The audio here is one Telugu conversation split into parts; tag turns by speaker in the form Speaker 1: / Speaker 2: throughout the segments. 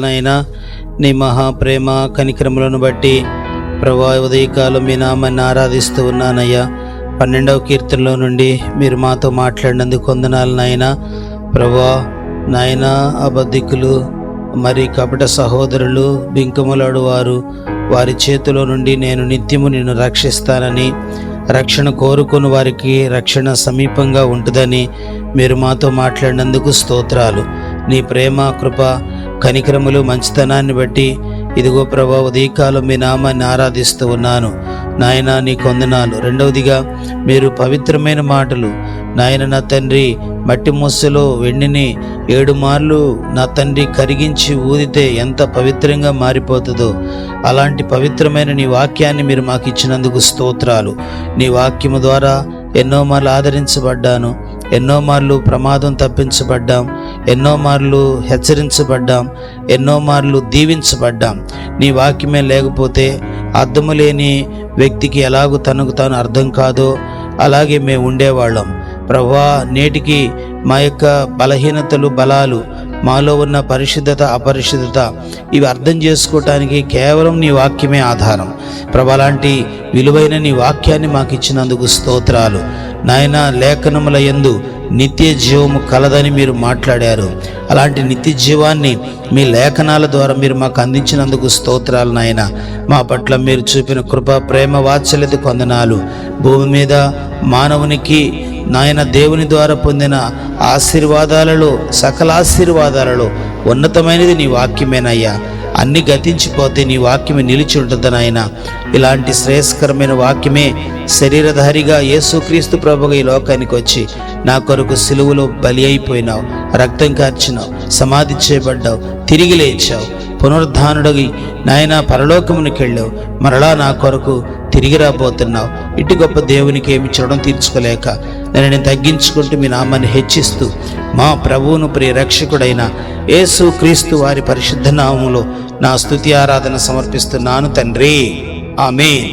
Speaker 1: నైనా నీ మహాప్రేమ కనికరములను బట్టి ప్రభువా ఉదయకాలం మీ నామాన్ని ఆరాధిస్తూ ఉన్నానయ్యా. 12వ కీర్తనలో నుండి మీరు మాతో మాట్లాడినందుకు వందనాలు నాయనా. ప్రభువా నాయనా, అబద్ధికులు మరి కపట సహోదరులు బింకములాడు వారి చేతిలో నుండి నేను నిత్యము నిన్ను రక్షిస్తానని, రక్షణ కోరుకుని వారికి రక్షణ సమీపంగా ఉంటుందని మీరు మాతో మాట్లాడినందుకు స్తోత్రాలు. నీ ప్రేమ, కృప, కనికరములు, మంచితనాన్ని బట్టి ఇదిగో ప్రభా ఉదయకాలం మీ నామాన్ని ఆరాధిస్తూ ఉన్నాను నాయనా. నీకు వందనాలు. రెండవదిగా మీరు పవిత్రమైన మాటలు నాయన నా తండ్రి, మట్టి ముస్సలో వెండిని 7 మార్లు నా తండ్రి కరిగించి ఊదితే ఎంత పవిత్రంగా మారిపోతుందో అలాంటి పవిత్రమైన నీ వాక్యాన్ని మీరు మాకు ఇచ్చినందుకు స్తోత్రాలు. నీ వాక్యము ద్వారా ఎన్నో మార్లు ఆదరించబడ్డాను, ఎన్నో మార్లు ప్రమాదం తప్పించబడ్డాం, ఎన్నో మార్లు హెచ్చరించబడ్డాం, ఎన్నో మార్లు దీవించబడ్డాం. నీ వాక్యమే లేకపోతే అర్థము లేని వ్యక్తికి ఎలాగో తనకు తాను అర్థం కాదో అలాగే మేము ఉండేవాళ్ళం. ప్రభువా, నేటికి మా యొక్క బలహీనతలు, బలాలు, మాలో ఉన్న పరిశుద్ధత, అపరిశుద్ధత ఇవి అర్థం చేసుకోవటానికి కేవలం నీ వాక్యమే ఆధారం. ప్రభా, అలాంటి విలువైన నీ వాక్యాన్ని మాకు ఇచ్చినందుకు స్తోత్రాలు నాయన. లేఖనముల యందు నిత్య జీవము కలదని మీరు మాట్లాడారు. అలాంటి నిత్య జీవాన్ని మీ లేఖనాల ద్వారా మీరు మాకు అందించినందుకు స్తోత్రాలు నాయన. మా పట్ల మీరు చూపిన కృప, ప్రేమ, వాత్సల్యతకు వందనాలు. భూమి మీద మానవునికి నాయన దేవుని ద్వారా పొందిన ఆశీర్వాదాలలో, సకల ఆశీర్వాదాలలో ఉన్నతమైనది నీ వాక్యమేనయ్యా. అన్ని గతించిపోతే నీ వాక్యమే నిలిచి ఉంటుంది నాయన. ఇలాంటి శ్రేయస్కరమైన వాక్యమే శరీరధారిగా యేసుక్రీస్తు ప్రభుగా ఈ లోకానికి వచ్చి నా కొరకు సిలువలో బలి అయిపోయినావు, రక్తం కార్చినావు, సమాధి చేయబడ్డావు, తిరిగి లేచావు, పునరుద్ధానుడిగి నాయన పరలోకమునికి వెళ్ళావు, మరలా నా కొరకు తిరిగి రాబోతున్నావు. ఇటు గొప్ప దేవునికి ఏమి చూడడం తీర్చుకోలేక నేను తగ్గించుకుంటూ మీ నామాన్ని హెచ్చిస్తూ మా ప్రభువును ప్రియ రక్షకుడైన యేసు క్రీస్తు వారి పరిశుద్ధ నామములో నా స్తుతి ఆరాధన సమర్పిస్తున్నాను తండ్రి. ఆమేన్.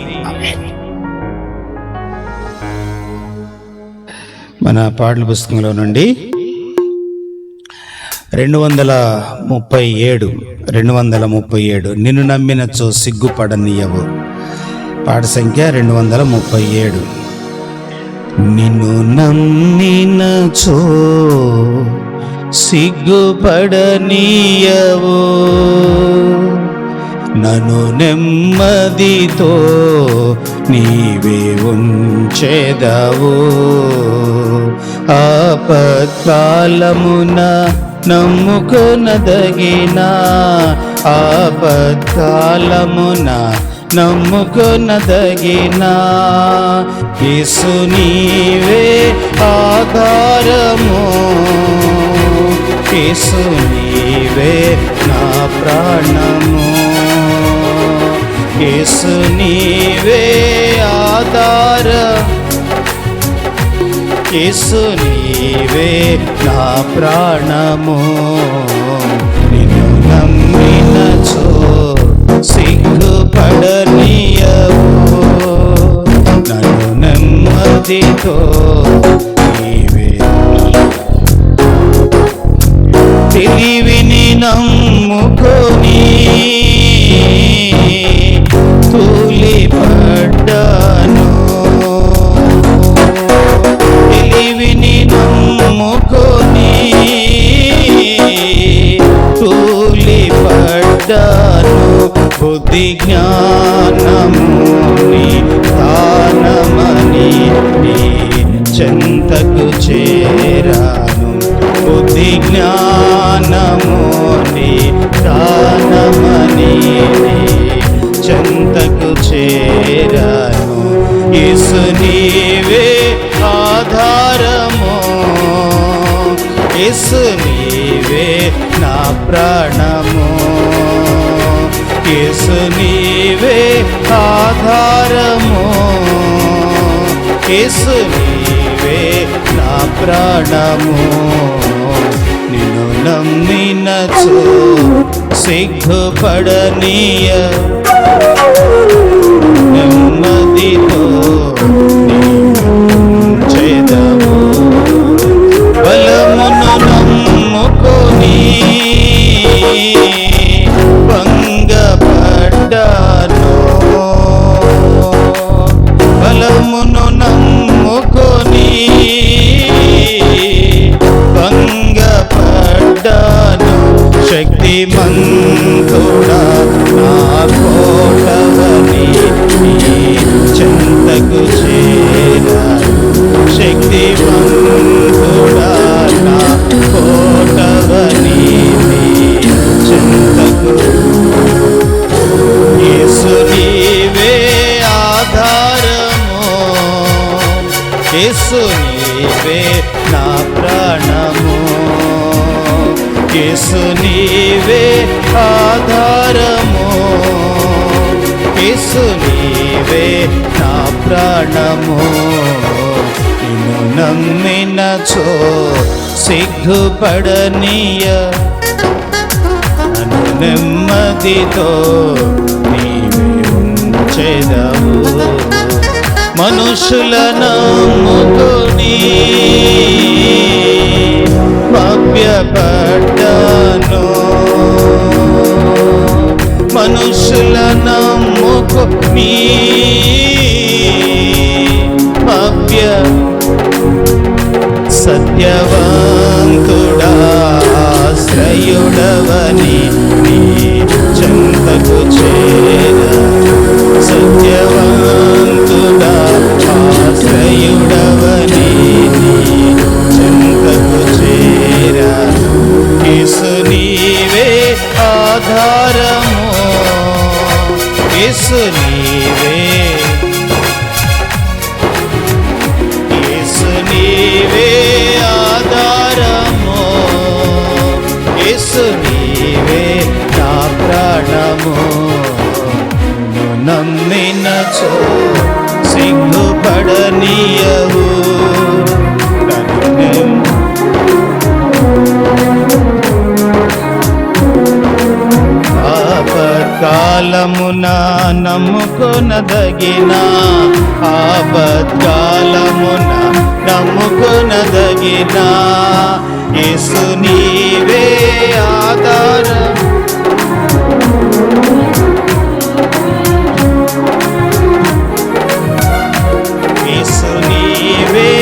Speaker 1: మన పాటల పుస్తకంలో నుండి 237 నిన్ను నమ్మినచో సిగ్గుపడనీయవు. పాట సంఖ్య 237. నిన్ను నమ్మినచో సిగ్గుపడనీయవు, నన్ను నెమ్మదితో నీవే ఉంచెదవు. ఆపత్కాలమున నమ్ముకొనదగిన, ఆపత్కాలమున నమ్ముకొనదగిన యేసు నీవే ఆధారము, యేసు నీవే నా ప్రాణము, యేసు నీవే ఆధారం, యేసు నీవే నా ప్రాణము. నిన్ను నమ్మినచో సిగ్గుపడనీయవు, నన్ను నెమ్మదితో నీవే. తెలివిని నమ్ముకొని తూలిపడ్డాను, తెలివిని నమ్ముకొని తూలిపడ్డాను. బుద్ధి జ్ఞానముని దానమని నీ చెంతకు చేరాను, బుద్ధి జ్ఞానముని దానమని నీ చెంతకు చేరాను. యేసు నీవే ఆధారము, యేసు నీవే నా ప్రాణము, యేసు నీవే ఆధారము, యేసు నీవే నా ప్రాణము. నిన్ను నమ్మినచో సిగ్గుపడనీయ, నెమ్మదితో చేదవు. బలమును నమ్ముకొని భంగపడ్డాను, బలమును నమ్ముకొని భంగపడ్డాను. శక్తిమంతుడా నా కోటవని చెంతకు చేరాను. శక్తిమంతుడా నా కోటవని చెంతకు. యేసు నీవే ఆధారము, యేసు నీవే నా ప్రాణము, యేసు నీవే ఆధారము, యేసు నీవే నా ప్రాణము. నిన్ను నమ్మినచో సిగ్గుపడనీయ, నన్ను నెమ్మదితో నీవే ఉంచెదవు. మనుషుల నమ్ముకొని మభ్యపడ్డాను, మనుషుల నమ్ముకొని సత్యవంతుడా ఆశ్రయుడవని నీ చెంతకు చేరా. సత్యవంతుడా ఆశ్రయుడవని నీ చెంతకు చేరా. యేసు నీవే ఆధారము, యేసు నీవే, యేసు నీవే ఆధారము, యేసు నీవే నా ప్రాణము. నమ్మినచో సిగ్గుపడనీయవు, ఆపత్కాలమున నమ్ముకొనదగిన, ఆపత్కాలమున నమ్ముకొనదగిన యేసు నీవే ఆధారం. యేసు నీవే,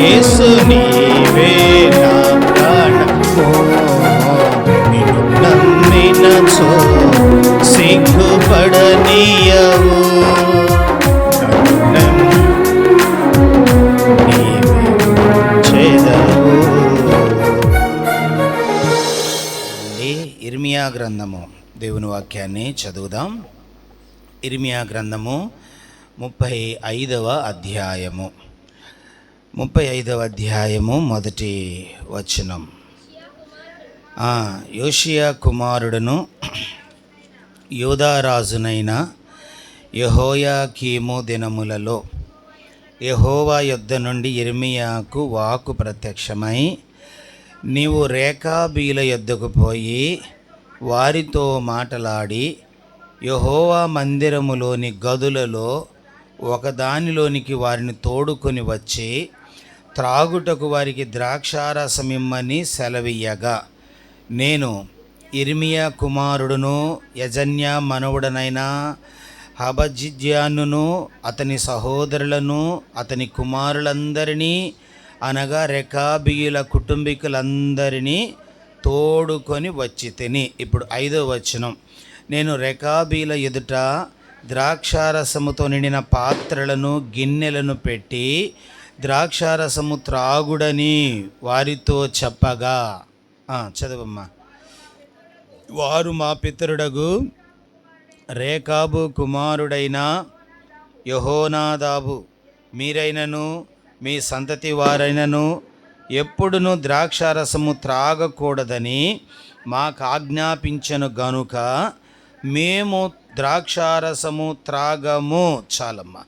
Speaker 1: యేసు నీవే నా ప్రాణము. నిన్ను నమ్మినచో సిగ్గుపడనీయవు, నీవే చేదవు. ఇర్మియా గ్రంథము దేవుని వాక్యాన్ని చదువుదాం. ఇర్మియా గ్రంథము 35వ అధ్యాయము, 35వ అధ్యాయము మొదటి వచనం. యోషియా కుమారుడును యూదారాజునైన యెహోయాకీము దినములలో యెహోవా యొద్ద నుండి ఇర్మియాకు వాక్కు ప్రత్యక్షమై, నీవు రేకాబీల యొద్దకు పోయి వారితో మాటలాడి యెహోవా మందిరములోని గదులలో ఒకదానిలోనికి వారిని తోడుకొని వచ్చి త్రాగుటకు వారికి ద్రాక్షారసమిమ్మని సెలవియ్యగా, నేను ఇర్మియా కుమారుడును యజన్యా మనవుడనైన హబజిద్యానును అతని సహోదరులను అతని కుమారులందరినీ అనగా రెకాబీయుల కుటుంబీకులందరినీ తోడుకొని వచ్చి తిని. ఇప్పుడు 5వ వచనం. నేను రెకాబీల ఎదుట ద్రాక్షారసముతో నిండిన పాత్రలను గిన్నెలను పెట్టి ద్రాక్షారసము త్రాగుడని వారితో చెప్పగా, చదవమ్మా. వారు మా పితరుడగు రేకాబు కుమారుడైన యెహోనాదాబు మీరైనను మీ సంతతి వారైనను ఎప్పుడునూ ద్రాక్షారసము త్రాగకూడదని మాకు ఆజ్ఞాపించను గనుక మేము ద్రాక్షారసము త్రాగము. చాలమ్మా.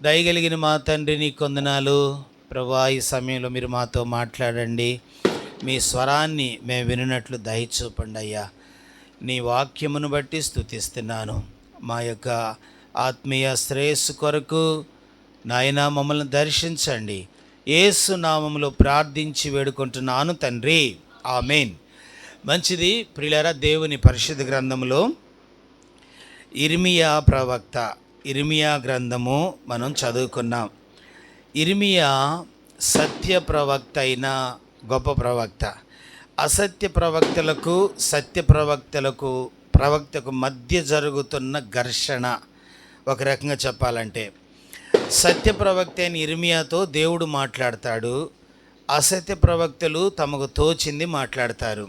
Speaker 1: దయగలిగిన మా తండ్రి నీ కొందనాలు ప్రభువా, ఈ సమయంలో మీరు మాతో మాట్లాడండి. మీ స్వరాన్ని మేము వినున్నట్లు దయచూపండి అయ్యా. నీ వాక్యమును బట్టి స్తుతిస్తున్నాను. మా యొక్క ఆత్మీయ శ్రేయస్సు కొరకు నాయనా మమ్మల్ని దర్శించండి. యేసు నామములో ప్రార్థించి వేడుకుంటున్నాను తండ్రి, ఆమేన్. మంచిది ప్రియులారా, దేవుని పరిశుద్ధ గ్రంథంలో ఇర్మియా గ్రంథము మనం చదువుకున్నాం. ఇర్మియా సత్య ప్రవక్త అయిన గొప్ప ప్రవక్త. అసత్య ప్రవక్తకు మధ్య జరుగుతున్న ఘర్షణ. ఒక రకంగా చెప్పాలంటే సత్య ప్రవక్త అయిన ఇర్మియాతో దేవుడు మాట్లాడతాడు, అసత్య ప్రవక్తలు తమకు తోచింది మాట్లాడతారు.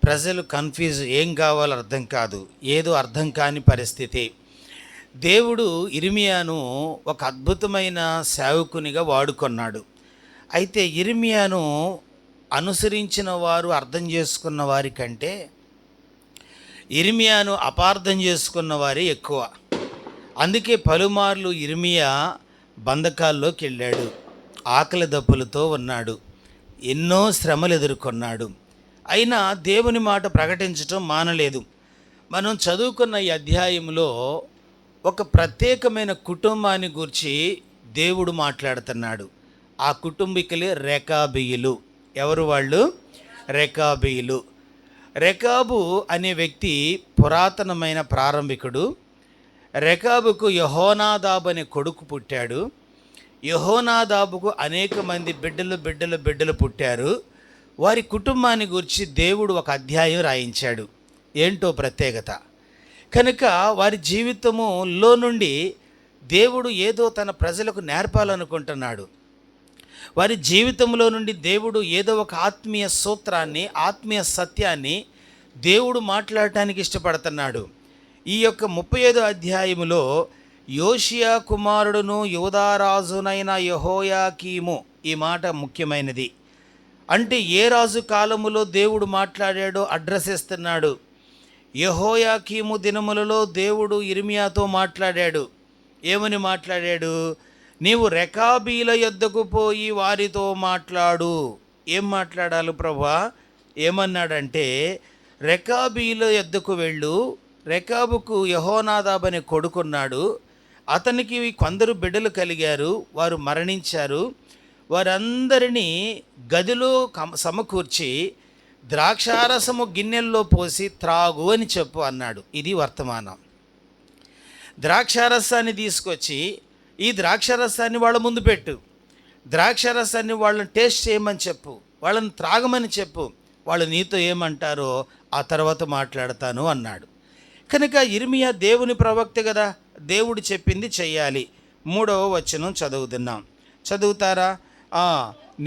Speaker 1: ప్రజలు కన్ఫ్యూజ్, ఏం కావాలో అర్థం కాదు, ఏదో అర్థం కాని పరిస్థితి. దేవుడు ఇర్మియాను ఒక అద్భుతమైన సేవకునిగా వాడుకున్నాడు. అయితే ఇర్మియాను అనుసరించిన వారు అర్థం చేసుకున్న వారి కంటే ఇర్మియాను అపార్థం చేసుకున్న వారే ఎక్కువ. అందుకే పలుమార్లు ఇర్మియా బంధకాల్లోకి వెళ్ళాడు, ఆకలి దప్పులతో ఉన్నాడు, ఎన్నో శ్రమలు ఎదుర్కొన్నాడు. అయినా దేవుని మాట ప్రకటించటం మానలేదు. మనం చదువుకున్న ఈ అధ్యాయంలో ఒక ప్రత్యేకమైన కుటుంబాన్ని గురించి దేవుడు మాట్లాడుతున్నాడు. ఆ కుటుంబీకులే రెకాబీయులు. ఎవరు వాళ్ళు? రెకాబీయులు. రెకాబు అనే వ్యక్తి పురాతనమైన ప్రారంభికుడు. రెకాబుకు యెహోనాదాబు అనే కొడుకు పుట్టాడు. యెహోనాదాబుకు అనేక మంది బిడ్డలు పుట్టారు. వారి కుటుంబాన్ని గురించి దేవుడు ఒక అధ్యాయం రాయించాడు. ఏంటో ప్రత్యేకత కనుక వారి జీవితములో నుండి దేవుడు ఏదో తన ప్రజలకు నేర్పాలనుకుంటున్నాడు. వారి జీవితంలో నుండి దేవుడు ఏదో ఒక ఆత్మీయ సూత్రాన్ని, ఆత్మీయ సత్యాన్ని దేవుడు మాట్లాడటానికి ఇష్టపడుతున్నాడు. ఈ యొక్క 35వ అధ్యాయములో యోషియా కుమారుడును యోధారాజునైన యెహోయాకీము, ఈ మాట ముఖ్యమైనది. అంటే ఏ రాజు కాలములో దేవుడు మాట్లాడాడో అడ్రస్ ఇస్తున్నాడు. యెహోయాకీము దినములలో దేవుడు ఇర్మియాతో మాట్లాడాడు. ఏమని మాట్లాడాడు? నీవు రెకాబీల యొద్దకు పోయి వారితో మాట్లాడు. ఏం మాట్లాడాలి ప్రభువా? ఏమన్నాడంటే, రెకాబీల యొద్దకు వెళ్ళు. రెకాబుకు యెహోనాదాబు అనే కొడుకున్నాడు. అతనికి కొందరు బిడ్డలు కలిగారు, వారు మరణించారు. వారందరినీ గదిలో సమకూర్చి ద్రాక్షారసము గిన్నెల్లో పోసి త్రాగు అని చెప్పు అన్నాడు. ఇది వర్తమానం. ద్రాక్షారసాన్ని తీసుకొచ్చి ఈ ద్రాక్షారసాన్ని వాళ్ళ ముందు పెట్టు, ద్రాక్షారసాన్ని వాళ్ళని టేస్ట్ చేయమని చెప్పు, వాళ్ళని త్రాగమని చెప్పు, వాళ్ళు నీతో ఏమంటారో ఆ తర్వాత మాట్లాడతాను అన్నాడు. కనుక ఇర్మియా దేవుని ప్రవక్త కదా, దేవుడు చెప్పింది చెయ్యాలి. 3వ వచనం చదువుతారా?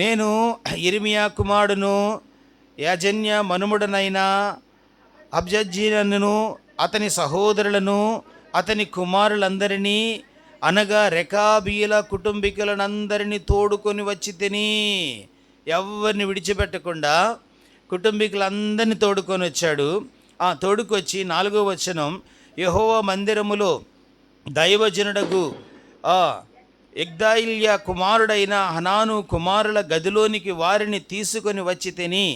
Speaker 1: నేను ఇర్మియా కుమారుడును యాజన్య మనుమడనైన అబ్జజ్జీనను అతని సహోదరులను అతని కుమారులందరినీ అనగా రెకాబీల కుటుంబీకులనందరినీ తోడుకొని వచ్చి తిని, ఎవరిని విడిచిపెట్టకుండా కుటుంబీకులందరినీ తోడుకొని వచ్చాడు. తోడుకొచ్చి 4వ వచనం, యెహోవా మందిరములో దైవజనుడగు ఇగ్దాయిల్యా కుమారుడైన హనాను కుమారుల గదిలోనికి వారిని తీసుకొని వచ్చి తిని,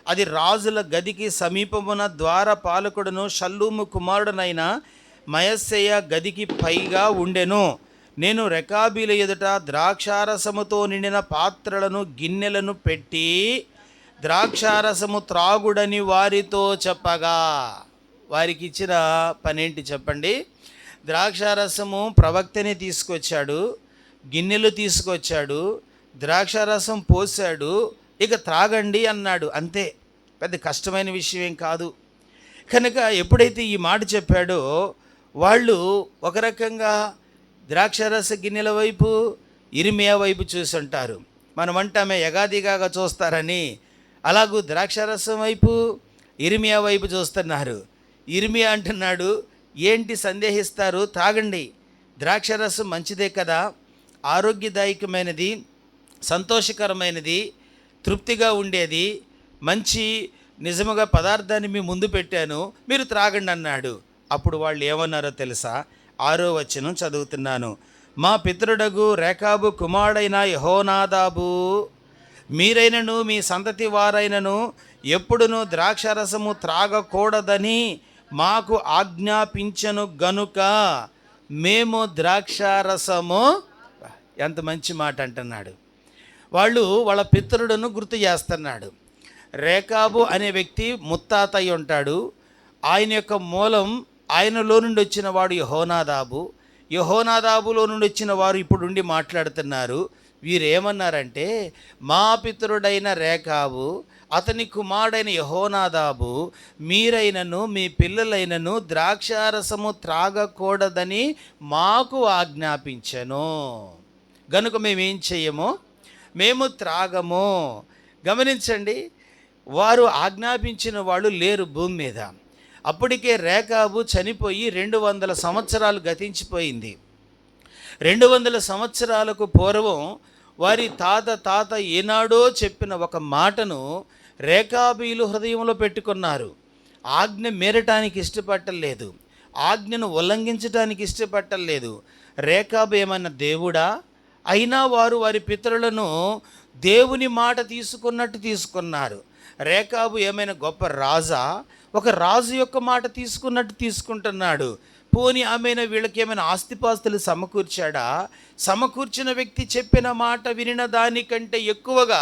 Speaker 1: అది రాజుల గదికి సమీపమున ద్వారపాలకుడును షల్లూము కుమారుడనైన మయస్సెయ గదికి పైగా ఉండెను. నేను రెకాబీల ఎదుట ద్రాక్షారసముతో నిండిన పాత్రలను గిన్నెలను పెట్టి ద్రాక్షారసము త్రాగుడని వారితో చెప్పగా, వారికి ఇచ్చిన పనేంటి చెప్పండి? ద్రాక్షారసము ప్రవక్తనే తీసుకొచ్చాడు, గిన్నెలు తీసుకొచ్చాడు, ద్రాక్షారసం పోసాడు, ఇక త్రాగండి అన్నాడు. అంతే, పెద్ద కష్టమైన విషయం ఏం కాదు. కనుక ఎప్పుడైతే ఈ మాట చెప్పాడో వాళ్ళు ఒక రకంగా ద్రాక్షారస గిన్నెల వైపు, ఇర్మియా వైపు చూసుంటారు. మనం అంటామే యగాదిగాగా చూస్తారని, అలాగూ ద్రాక్షారసం వైపు, ఇర్మియా వైపు చూస్తున్నారు. ఇర్మియా అంటున్నాడు, ఏంటి సందేహిస్తారు, తాగండి, ద్రాక్షారసం మంచిదే కదా, ఆరోగ్యదాయకమైనది, సంతోషకరమైనది, తృప్తిగా ఉండేది, మంచి నిజముగా పదార్థాన్ని మీ ముందు పెట్టాను, మీరు త్రాగండి అన్నాడు. అప్పుడు వాళ్ళు ఏమన్నారో తెలుసా? 6వ వచనం చదువుతున్నాను. మా పితరుడగు రేకాబు కుమారుడైన యెహోనాదాబు, మీరైనను మీ సంతతి వారైనను ఎప్పుడునూ ద్రాక్షారసము త్రాగకూడదని మాకు ఆజ్ఞాపించను గనుక మేము ద్రాక్షారసము, ఎంత మంచి మాట అంటున్నాడు. వాళ్ళ పితరులను గుర్తు చేస్తున్నాడు. రేకాబు అనే వ్యక్తి ముత్తాత అయి ఉంటాడు. ఆయన యొక్క మూలం, ఆయనలో నుండి వచ్చిన వాడు యెహోనాదాబు. యెహోనాదాబులో నుండి వచ్చిన వారు ఇప్పుడు నుండి మాట్లాడుతున్నారు. వీరేమన్నారంటే, మా పితరుడైన రేకాబు, అతని కుమారుడైన యెహోనాదాబు, మీరైనను మీ పిల్లలైనను ద్రాక్షారసము త్రాగకూడదని మాకు ఆజ్ఞాపించెను. గనుక మేమేం చెయ్యము, మేము త్రాగము. గమనించండి, వారు ఆజ్ఞాపించిన వాళ్ళు లేరు భూమి మీద. అప్పటికే రేకాబు చనిపోయి 200 సంవత్సరాలు గతించిపోయింది. 200 సంవత్సరాలకు పూర్వం వారి తాత ఏనాడో చెప్పిన ఒక మాటను రేకాబీలు హృదయంలో పెట్టుకున్నారు. ఆజ్ఞ మీరటానికి ఇష్టపడలేదు, ఆజ్ఞను ఉల్లంఘించడానికి ఇష్టపడలేదు. రేకాబు ఏమన్నా దేవుడా? అయినా వారు వారి పితరులను దేవుని మాట తీసుకున్నట్టు తీసుకున్నారు. రేకాబు ఏమైనా గొప్ప రాజా? ఒక రాజు యొక్క మాట తీసుకున్నట్టు తీసుకుంటున్నాడు. పోనీ ఆమెను వీళ్ళకి ఏమైనా ఆస్తిపాస్తులు సమకూర్చాడా? సమకూర్చిన వ్యక్తి చెప్పిన మాట వినిన దానికంటే ఎక్కువగా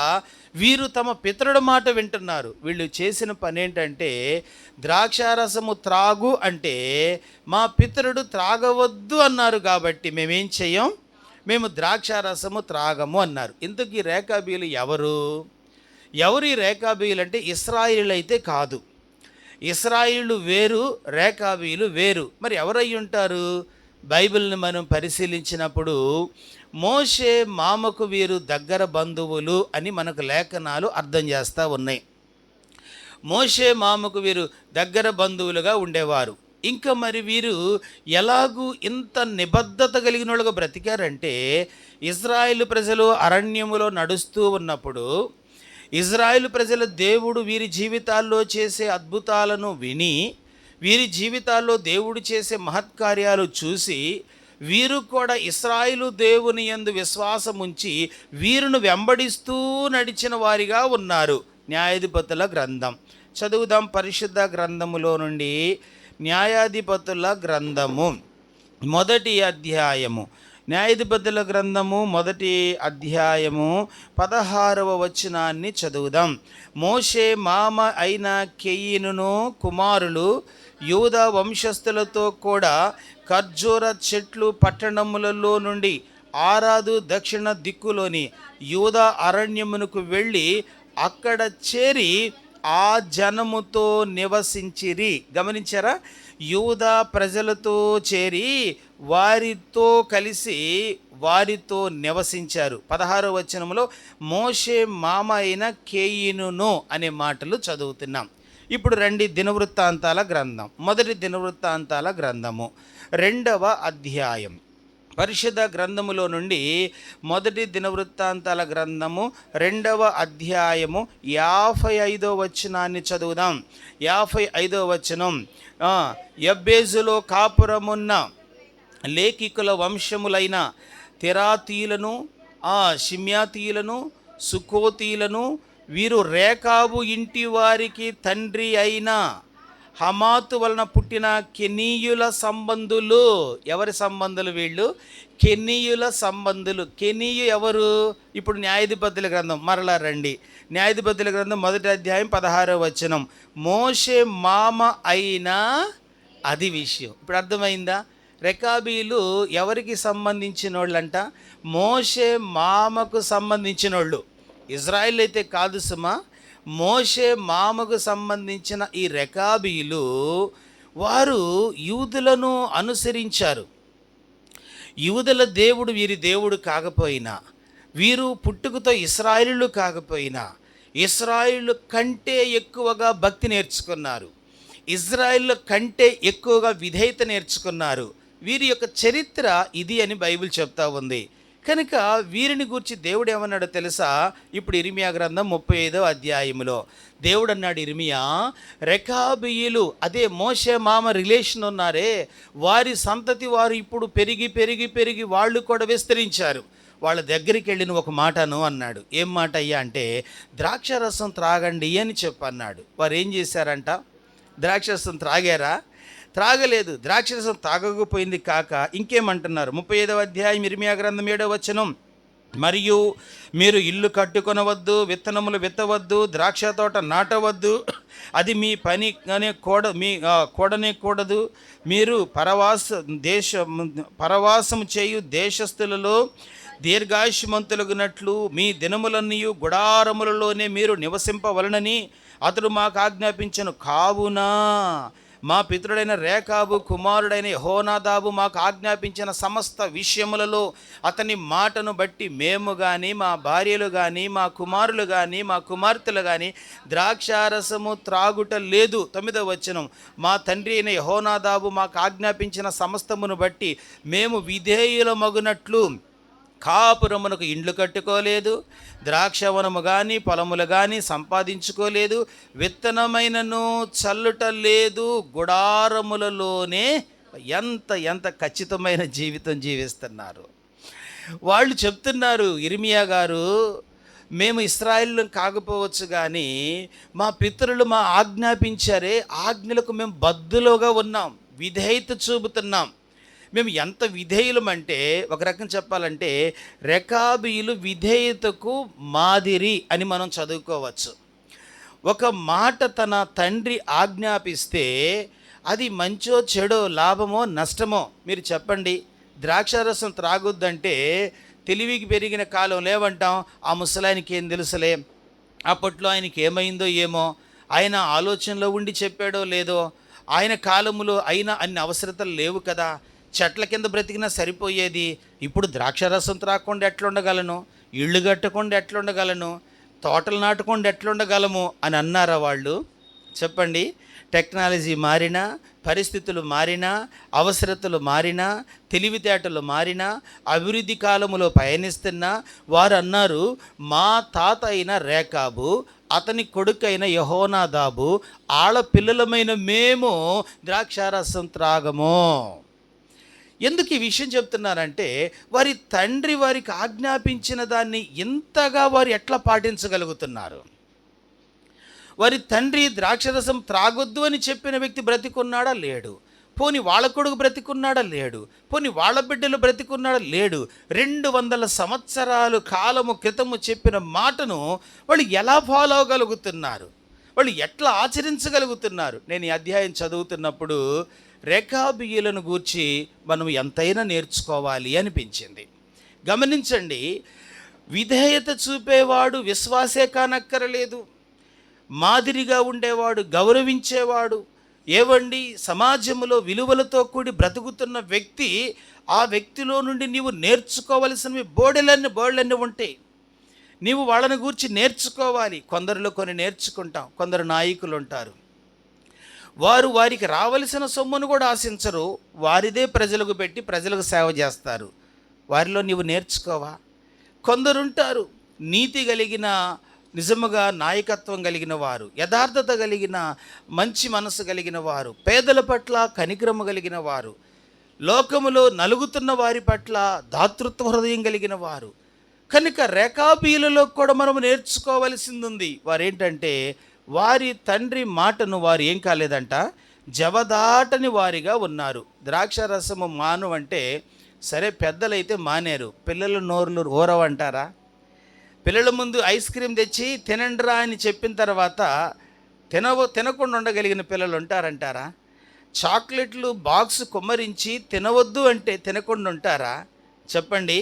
Speaker 1: వీరు తమ పితరుడు మాట వింటున్నారు. వీళ్ళు చేసిన పని ఏంటంటే, ద్రాక్షారసము త్రాగు అంటే మా పితరుడు త్రాగవద్దు అన్నారు కాబట్టి మేమేం చెయ్యం, మేము ద్రాక్షారసము త్రాగము అన్నారు. ఇంతకీ రేకాబీలు ఎవరు ఈ రేకాబీలు అంటే ఇశ్రాయేలు అయితే కాదు. ఇశ్రాయేలు వేరు, రేకాబీలు వేరు. మరి ఎవరై ఉంటారు? బైబిల్ని మనం పరిశీలించినప్పుడు మోషే మామకు వీరు దగ్గర బంధువులు అని మనకు లేఖనాలు అర్థం చేస్తూ ఉన్నాయి. మోషే మామకు వీరు దగ్గర బంధువులుగా ఉండేవారు. ఇంకా మరి వీరు ఎలాగూ ఇంత నిబద్ధత కలిగిన వాళ్ళుగా బ్రతికారంటే, ఇజ్రాయేలు ప్రజలు అరణ్యములో నడుస్తూ ఉన్నప్పుడు ఇజ్రాయేలు ప్రజల దేవుడు వీరి జీవితాల్లో చేసే అద్భుతాలను విని, వీరి జీవితాల్లో దేవుడు చేసే మహత్కార్యాలు చూసి, వీరు కూడా ఇశ్రాయేలు దేవుని యందు విశ్వాసం ఉంచి వీరును వెంబడిస్తూ నడిచిన వారిగా ఉన్నారు. న్యాయాధిపతుల గ్రంథం చదువుదాం. పరిశుద్ధ గ్రంథములో నుండి న్యాయాధిపతుల గ్రంథము 1వ అధ్యాయము. న్యాయాధిపతుల గ్రంథము 1వ అధ్యాయము 16వ వచనాన్ని చదువుదాం. మోషే మామ అయిన కెయీనును కుమారులు యూదా వంశస్థులతో కూడా ఖర్జూర చెట్లు పట్టణములలో నుండి ఆరాదు దక్షిణ దిక్కులోని యూదా అరణ్యమునకు వెళ్ళి అక్కడ చేరి ఆ జనముతో నివసించిరి. గమనించారా? యూదా ప్రజలతో చేరి వారితో కలిసి వారితో నివసించారు. 16వ వచనంలో మోషే మామ అయిన కెయీనును అనే మాటలు చదువుతున్నాం. ఇప్పుడు రండి, దినవృత్తాంతాల గ్రంథం. 1వ దినవృత్తాంతాల గ్రంథము 2వ అధ్యాయం. పరిశుద్ధ గ్రంథములో నుండి 1వ దినవృత్తాంతాల గ్రంథము 2వ అధ్యాయము 55వ వచనాన్ని చదువుదాం. 55వ వచనం. యబ్బేజులో కాపురమున్న లేఖికుల వంశములైన తెరాతీలను, షిమ్యాతీలను, సుకోతీలను, వీరు రేకాబు ఇంటి వారికి తండ్రి అయిన హమాతు వలన పుట్టిన కెనీయుల సంబంధులు. ఎవరి సంబంధులు వీళ్ళు? కెనీయుల సంబంధులు. కెనీయు ఎవరు? ఇప్పుడు న్యాయాధిపతుల గ్రంథం మరలా రండి. న్యాయాధిపతుల గ్రంథం 1వ అధ్యాయం 16వ వచనం. మోషే మామ అయినా, అది విషయం. ఇప్పుడు అర్థమైందా? రెకాబీలు ఎవరికి సంబంధించిన వాళ్ళంట? మోషే మామకు సంబంధించిన వాళ్ళు. ఇజ్రాయిల్ అయితే కాదు సుమా. మోషే మామకు సంబంధించిన ఈ రెకాబీలు వారు యూదులను అనుసరించారు. యూదుల దేవుడు వీరి దేవుడు కాకపోయినా, వీరు పుట్టుకతో ఇశ్రాయేలు కాకపోయినా, ఇశ్రాయేలు కంటే ఎక్కువగా భక్తి నేర్చుకున్నారు. ఇజ్రాయేల్ కంటే ఎక్కువగా విధేయత నేర్చుకున్నారు. వీరి యొక్క చరిత్ర ఇది అని బైబిల్ చెప్తా ఉంది. కనుక వీరిని గురించి దేవుడు ఏమన్నాడో తెలుసా? ఇప్పుడు ఇర్మియా గ్రంథం 35వ అధ్యాయములో దేవుడు అన్నాడు, ఇర్మియా, రెకాబీయులు, అదే మోషే మామ రిలేషన్ ఉన్నారే, వారి సంతతి వారు ఇప్పుడు పెరిగి పెరిగి పెరిగి వాళ్ళు కూడా విస్తరించారు. వాళ్ళ దగ్గరికి వెళ్ళిన ఒక మాటను అన్నాడు. ఏం మాట అయ్యా అంటే, ద్రాక్షరసం త్రాగండి అని చెప్పన్నాడు. వారు ఏం చేశారంట? ద్రాక్షరసం త్రాగారా? త్రాగలేదు. ద్రాక్షరసం తాగకపోయింది కాక ఇంకేమంటున్నారు? 35వ అధ్యాయం ఇర్మియా గ్రంథం 7వ వచనం.
Speaker 2: మరియు మీరు ఇల్లు కట్టుకొనవద్దు, విత్తనములు విత్తవద్దు, ద్రాక్ష తోట నాటవద్దు, అది మీ పని అనే కూడనే కూడదు. మీరు పరవాసము చేయు దేశస్థులలో దీర్ఘాయుష్మంతులగునట్లు మీ దినములన్నీ గుడారములలోనే మీరు నివసింపవలనని అతడు మాకు ఆజ్ఞాపించను. కావున మా పితరుడైన రేకాబు కుమారుడైన యెహోనాదాబు మాకు ఆజ్ఞాపించిన సమస్త విషయములలో అతని మాటను బట్టి మేము కానీ, మా భార్యలు కానీ, మా కుమారులు కానీ, మా కుమార్తెలు కానీ ద్రాక్షారసము త్రాగుట లేదు. 9వ వచనం, మా తండ్రి అయిన యెహోనాదాబు మాకు ఆజ్ఞాపించిన సమస్తమును బట్టి మేము విధేయులమగునట్లు కాపురమునకు ఇండ్లు కట్టుకోలేదు, ద్రాక్షవనము కానీ పొలములు కానీ సంపాదించుకోలేదు, విత్తనమైనను చల్లుట లేదు, గుడారములలోనే. ఎంత ఎంత ఖచ్చితమైన జీవితం జీవిస్తున్నారు వాళ్ళు. చెప్తున్నారు ఇర్మియా గారు, మేము ఇశ్రాయేలు కాకపోవచ్చు కానీ మా పితరులు మా ఆజ్ఞాపించారే ఆజ్ఞలకు మేము బద్దులుగా ఉన్నాం, విధేయత చూపుతున్నాం. మేము ఎంత విధేయులమంటే, ఒక రకం చెప్పాలంటే రెకాబీయులు విధేయతకు మాదిరి అని మనం చదువుకోవచ్చు. ఒక మాట తన తండ్రి ఆజ్ఞాపిస్తే అది మంచో చెడో, లాభమో నష్టమో మీరు చెప్పండి. ద్రాక్షారసం త్రాగొద్దంటే తెలివికి పెరిగిన కాలం లేవంటాం, ఆ ముసలాయనకి ఏం తెలుసులే, అప్పట్లో ఆయనకి ఏమైందో ఏమో, ఆయన ఆలోచనలో ఉండి చెప్పాడో లేదో, ఆయన కాలములో అయినా అన్ని అవసరతలు లేవు కదా, చెట్ల కింద బ్రతికినా సరిపోయేది, ఇప్పుడు ద్రాక్షారసం త్రాగకుండా ఎట్లుండగలను, ఇళ్ళు కట్టకుండా ఎట్లుండగలను, తోటలు నాటుకుండా ఎట్లుండగలము అని అన్నారా వాళ్ళు? చెప్పండి. టెక్నాలజీ మారినా, పరిస్థితులు మారినా, అవసరతలు మారినా, తెలివితేటలు మారినా, అభివృద్ధి కాలములో పయనిస్తున్నా వారు అన్నారు, మా తాత అయిన రేకాబు, అతని కొడుకైన యెహోనాదాబు, ఆడపిల్లలమైన మేము ద్రాక్షారసం త్రాగము. ఎందుకు ఈ విషయం చెప్తున్నారంటే వారి తండ్రి వారికి ఆజ్ఞాపించిన దాన్ని ఇంతగా వారు ఎట్లా పాటించగలుగుతున్నారు. వారి తండ్రి ద్రాక్షరసం త్రాగొద్దు అని చెప్పిన వ్యక్తి బ్రతికున్నాడా? లేడు. పోని వాళ్ళ కొడుకు బ్రతికున్నాడా? లేడు. పోని వాళ్ళ బిడ్డలు బ్రతికున్నాడా? లేడు. 200 సంవత్సరాలు కాలము క్రితము చెప్పిన మాటను వాళ్ళు ఎలా ఫాలో అవ్వగలుగుతున్నారు, వాళ్ళు ఎట్లా ఆచరించగలుగుతున్నారు? నేను ఈ అధ్యాయం చదువుతున్నప్పుడు రెకాబీయులను గూర్చి మనం ఎంతైనా నేర్చుకోవాలి అనిపించింది. గమనించండి, విధేయత చూపేవాడు విశ్వాసే కానక్కరలేదు, మాదిరిగా ఉండేవాడు, గౌరవించేవాడు, ఏవండి సమాజంలో విలువలతో కూడి బ్రతుకుతున్న వ్యక్తి, ఆ వ్యక్తిలో నుండి నీవు నేర్చుకోవలసినవి బోర్డులన్నీ ఉంటాయి. నీవు వాళ్ళని గూర్చి నేర్చుకోవాలి. కొందరిలో కొన్ని నేర్చుకుంటాం. కొందరు నాయకులు ఉంటారు, వారికి రావలసిన సొమ్మును కూడా ఆశించరు, వారిదే ప్రజలకు పెట్టి ప్రజలకు సేవ చేస్తారు. వారిలో నీవు నేర్చుకోవా? కొందరుంటారు నీతి కలిగిన, నిజముగా నాయకత్వం కలిగిన వారు, యథార్థత కలిగిన, మంచి మనసు కలిగిన వారు, పేదల పట్ల కనికరము కలిగిన వారు, లోకములో నలుగుతున్న వారి పట్ల దాతృత్వ హృదయం కలిగిన వారు. కనుక రెకాబీయులలో కూడా మనం నేర్చుకోవలసింది ఉంది. వారేంటంటే వారి తండ్రి మాటను వారు ఏం కాలేదంట, జవదాటని వారిగా ఉన్నారు. ద్రాక్షరసము మాను అంటే సరే, పెద్దలైతే మానేరు, పిల్లల నోరులు ఊరవంటారా? పిల్లల ముందు ఐస్ క్రీమ్ తెచ్చి తినండిరా అని చెప్పిన తర్వాత తినకుండా ఉండగలిగిన పిల్లలు ఉంటారంటారా? చాక్లెట్లు బాక్స్ కుమ్మరించి తినవద్దు అంటే తినకుండా ఉంటారా? చెప్పండి.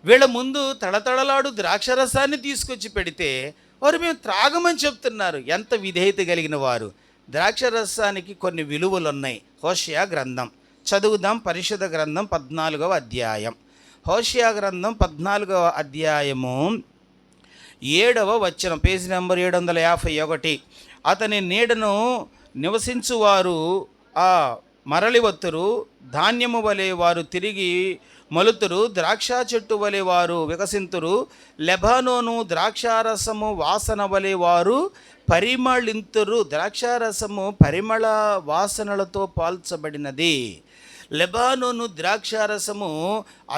Speaker 2: వీళ్ళ ముందు తడతడలాడు ద్రాక్షరసాన్ని తీసుకొచ్చి పెడితే వారు మేము త్రాగమని చెప్తున్నారు. ఎంత విధేయత కలిగిన వారు! ద్రాక్షరసానికి కొన్ని విలువలు ఉన్నాయి. హోషేయ గ్రంథం చదువుదాం. పరిశుద్ధ గ్రంథం 14వ అధ్యాయం. హోషేయ గ్రంథం 14వ అధ్యాయము 7వ వచనం, పేజీ నెంబర్ 751. అతని నీడను నివసించువారు ఆ మరలి వత్తురు, ధాన్యము వలె వారు తిరిగి మలుతురు, ద్రాక్ష చెట్టు వలె వారు వికసింతురు, లెబానోను ద్రాక్షారసము వాసన వలె వారు పరిమళింతురు. ద్రాక్షారసము పరిమళ వాసనలతో పాల్చబడినది. లెబానోను ద్రాక్షారసము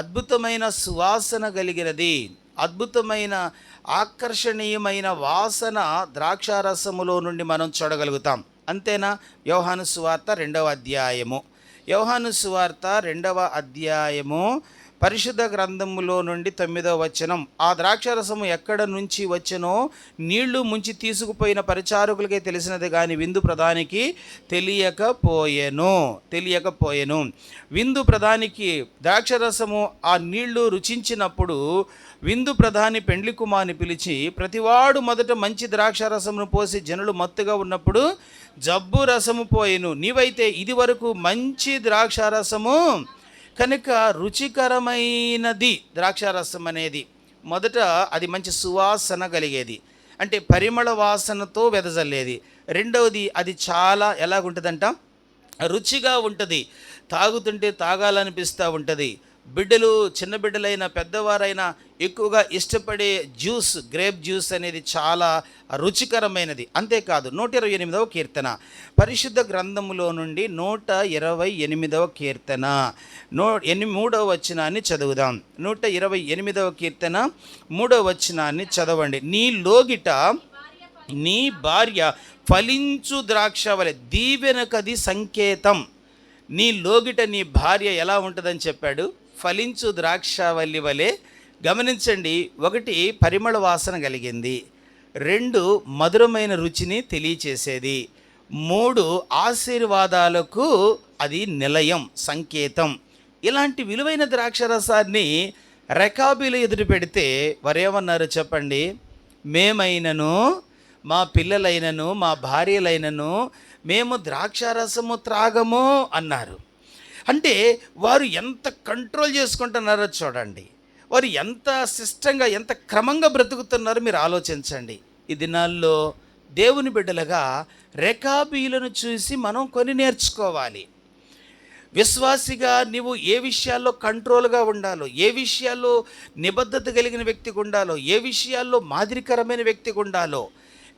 Speaker 2: అద్భుతమైన సువాసన కలిగినది. అద్భుతమైన ఆకర్షణీయమైన వాసన ద్రాక్షారసములో నుండి మనం చూడగలుగుతాం. అంతేనా? యోహాను సువార్త 2వ అధ్యాయము. యోహాను సువార్త 2వ అధ్యాయము పరిశుద్ధ గ్రంథములో నుండి 9వ వచనం. ఆ ద్రాక్షారసము ఎక్కడ నుంచి వచ్చెనో నీళ్లు ముంచి తీసుకుపోయిన పరిచారకులకే తెలిసినది కానీ విందు ప్రధానికి తెలియకపోయెను. విందు ప్రధానికి ద్రాక్షరసము ఆ నీళ్లు రుచించినప్పుడు విందు ప్రధాని పెండ్లి కుమార్ని పిలిచి, ప్రతివాడు మొదట మంచి ద్రాక్షారసమును పోసి జనులు మత్తుగా ఉన్నప్పుడు జబ్బు రసము పోయెను. నీవైతే ఇది వరకు మంచి ద్రాక్షారసము కనుక రుచికరమైనది. ద్రాక్షారసం అనేది మొదట అది మంచి సువాసన కలిగేది, అంటే పరిమళ వాసనతో వెదజల్లేది. రెండవది అది చాలా ఎలాగుంటుందంట, రుచిగా ఉంటుంది, తాగుతుంటే తాగాలనిపిస్తూ ఉంటుంది. బిడ్డలు, చిన్న బిడ్డలైన పెద్దవారైనా ఎక్కువగా ఇష్టపడే జ్యూస్, గ్రేప్ జ్యూస్ అనేది చాలా రుచికరమైనది. అంతేకాదు 128వ కీర్తన, పరిశుద్ధ గ్రంథములో నుండి 128వ కీర్తన 3వ వచనాన్ని చదువుదాం. 128వ కీర్తన 3వ వచనాన్ని చదవండి. నీ లోగిట నీ భార్య ఫలించు ద్రాక్ష వలె, దీవెనకది సంకేతం. నీ లోగిట నీ భార్య ఎలా ఉంటుందని చెప్పాడు? ఫలించు ద్రాక్షవల్లి వలె. గమనించండి, 1 పరిమళ వాసన కలిగింది, 2 మధురమైన రుచిని తెలియచేసేది, 3 ఆశీర్వాదాలకు అది నిలయం, సంకేతం. ఇలాంటి విలువైన ద్రాక్షరసాన్ని రెకాబీలు ఎదురు పెడితే వారేమన్నారు చెప్పండి? మేమైనను, మా పిల్లలైనను, మా భార్యలైనను మేము ద్రాక్షారసము త్రాగము అన్నారు. అంటే వారు ఎంత కంట్రోల్ చేసుకుంటున్నారో చూడండి, వారు ఎంత సిస్టంగా, ఎంత క్రమంగా బ్రతుకుతున్నారో మీరు ఆలోచించండి. ఈ దినాల్లో దేవుని బిడ్డలుగా రెకాబీలను చూసి మనం కొన్ని నేర్చుకోవాలి. విశ్వాసిగా నీవు ఏ విషయాల్లో కంట్రోల్గా ఉండాలో, ఏ విషయాల్లో నిబద్ధత కలిగిన వ్యక్తిగా ఉండాలో, ఏ విషయాల్లో మాదిరికరమైన వ్యక్తిగా ఉండాలో,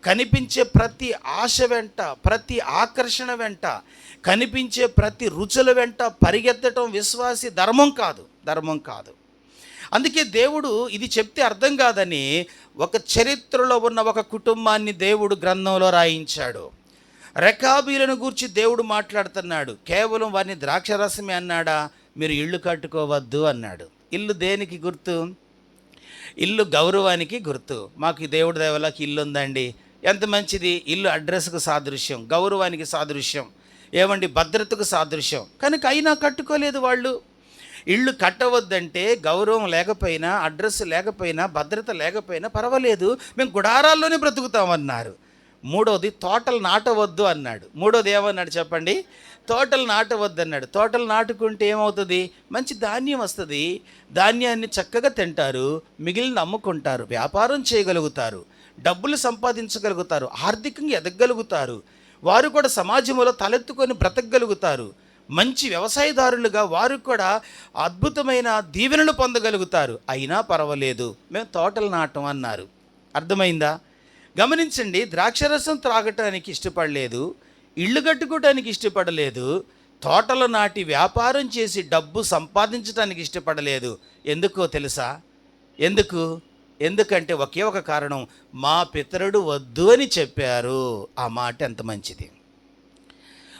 Speaker 2: కనిపించే ప్రతి ఆశ వెంట, ప్రతి ఆకర్షణ వెంట, కనిపించే ప్రతి రుచుల వెంట పరిగెత్తడం విశ్వాసి ధర్మం కాదు. అందుకే దేవుడు ఇది చెప్తే అర్థం కాదని ఒక చరిత్రలో ఉన్న ఒక కుటుంబాన్ని దేవుడు గ్రంథంలో రాయించాడు. రెకాబీలను గూర్చి దేవుడు మాట్లాడుతున్నాడు. కేవలం వారిని ద్రాక్షరసమే అన్నాడా? మీరు ఇల్లు కట్టుకోవద్దు అన్నాడు. ఇల్లు దేనికి గుర్తు? ఇల్లు గౌరవానికి గుర్తు. మాకు దేవుడి దేవలకి ఇల్లు ఉందండి, ఎంత మంచిది. ఇల్లు అడ్రస్కు సాదృశ్యం, గౌరవానికి సాదృశ్యం, ఏమండి భద్రతకు సాదృశ్యం. కనుక అయినా కట్టుకోలేదు వాళ్ళు. ఇల్లు కట్టవద్దంటే గౌరవం లేకపోయినా, అడ్రస్ లేకపోయినా, భద్రత లేకపోయినా పర్వాలేదు, మేము గుడారాల్లోనే బ్రతుకుతామన్నారు. 3వది తోటలు నాటవద్దు అన్నాడు. 3వది ఏమన్నాడు చెప్పండి? తోటలు నాటవద్దు అన్నాడు. తోటలు నాటుకుంటే ఏమవుతుంది? మంచి ధాన్యం వస్తుంది, ధాన్యాన్ని చక్కగా తింటారు, మిగిలిన అమ్ముకుంటారు, వ్యాపారం చేయగలుగుతారు, డబ్బులు సంపాదించగలుగుతారు, ఆర్థికంగా ఎదగలుగుతారు, వారు కూడా సమాజంలో తలెత్తుకొని బ్రతకగలుగుతారు, మంచి వ్యవసాయదారులుగా వారు కూడా అద్భుతమైన దీవెనలు పొందగలుగుతారు. అయినా పర్వాలేదు, మేము తోటలు నాటం అన్నారు. అర్థమైందా? గమనించండి, ద్రాక్షరసం త్రాగటానికి ఇష్టపడలేదు, ఇళ్ళు కట్టుకోవటానికి ఇష్టపడలేదు, తోటలు నాటి వ్యాపారం చేసి డబ్బు సంపాదించడానికి ఇష్టపడలేదు. ఎందుకో తెలుసా? ఎందుకంటే ఒకే ఒక కారణం, మా పితరుడు వద్దు అని చెప్పారు. ఆ మాట ఎంత మంచిది.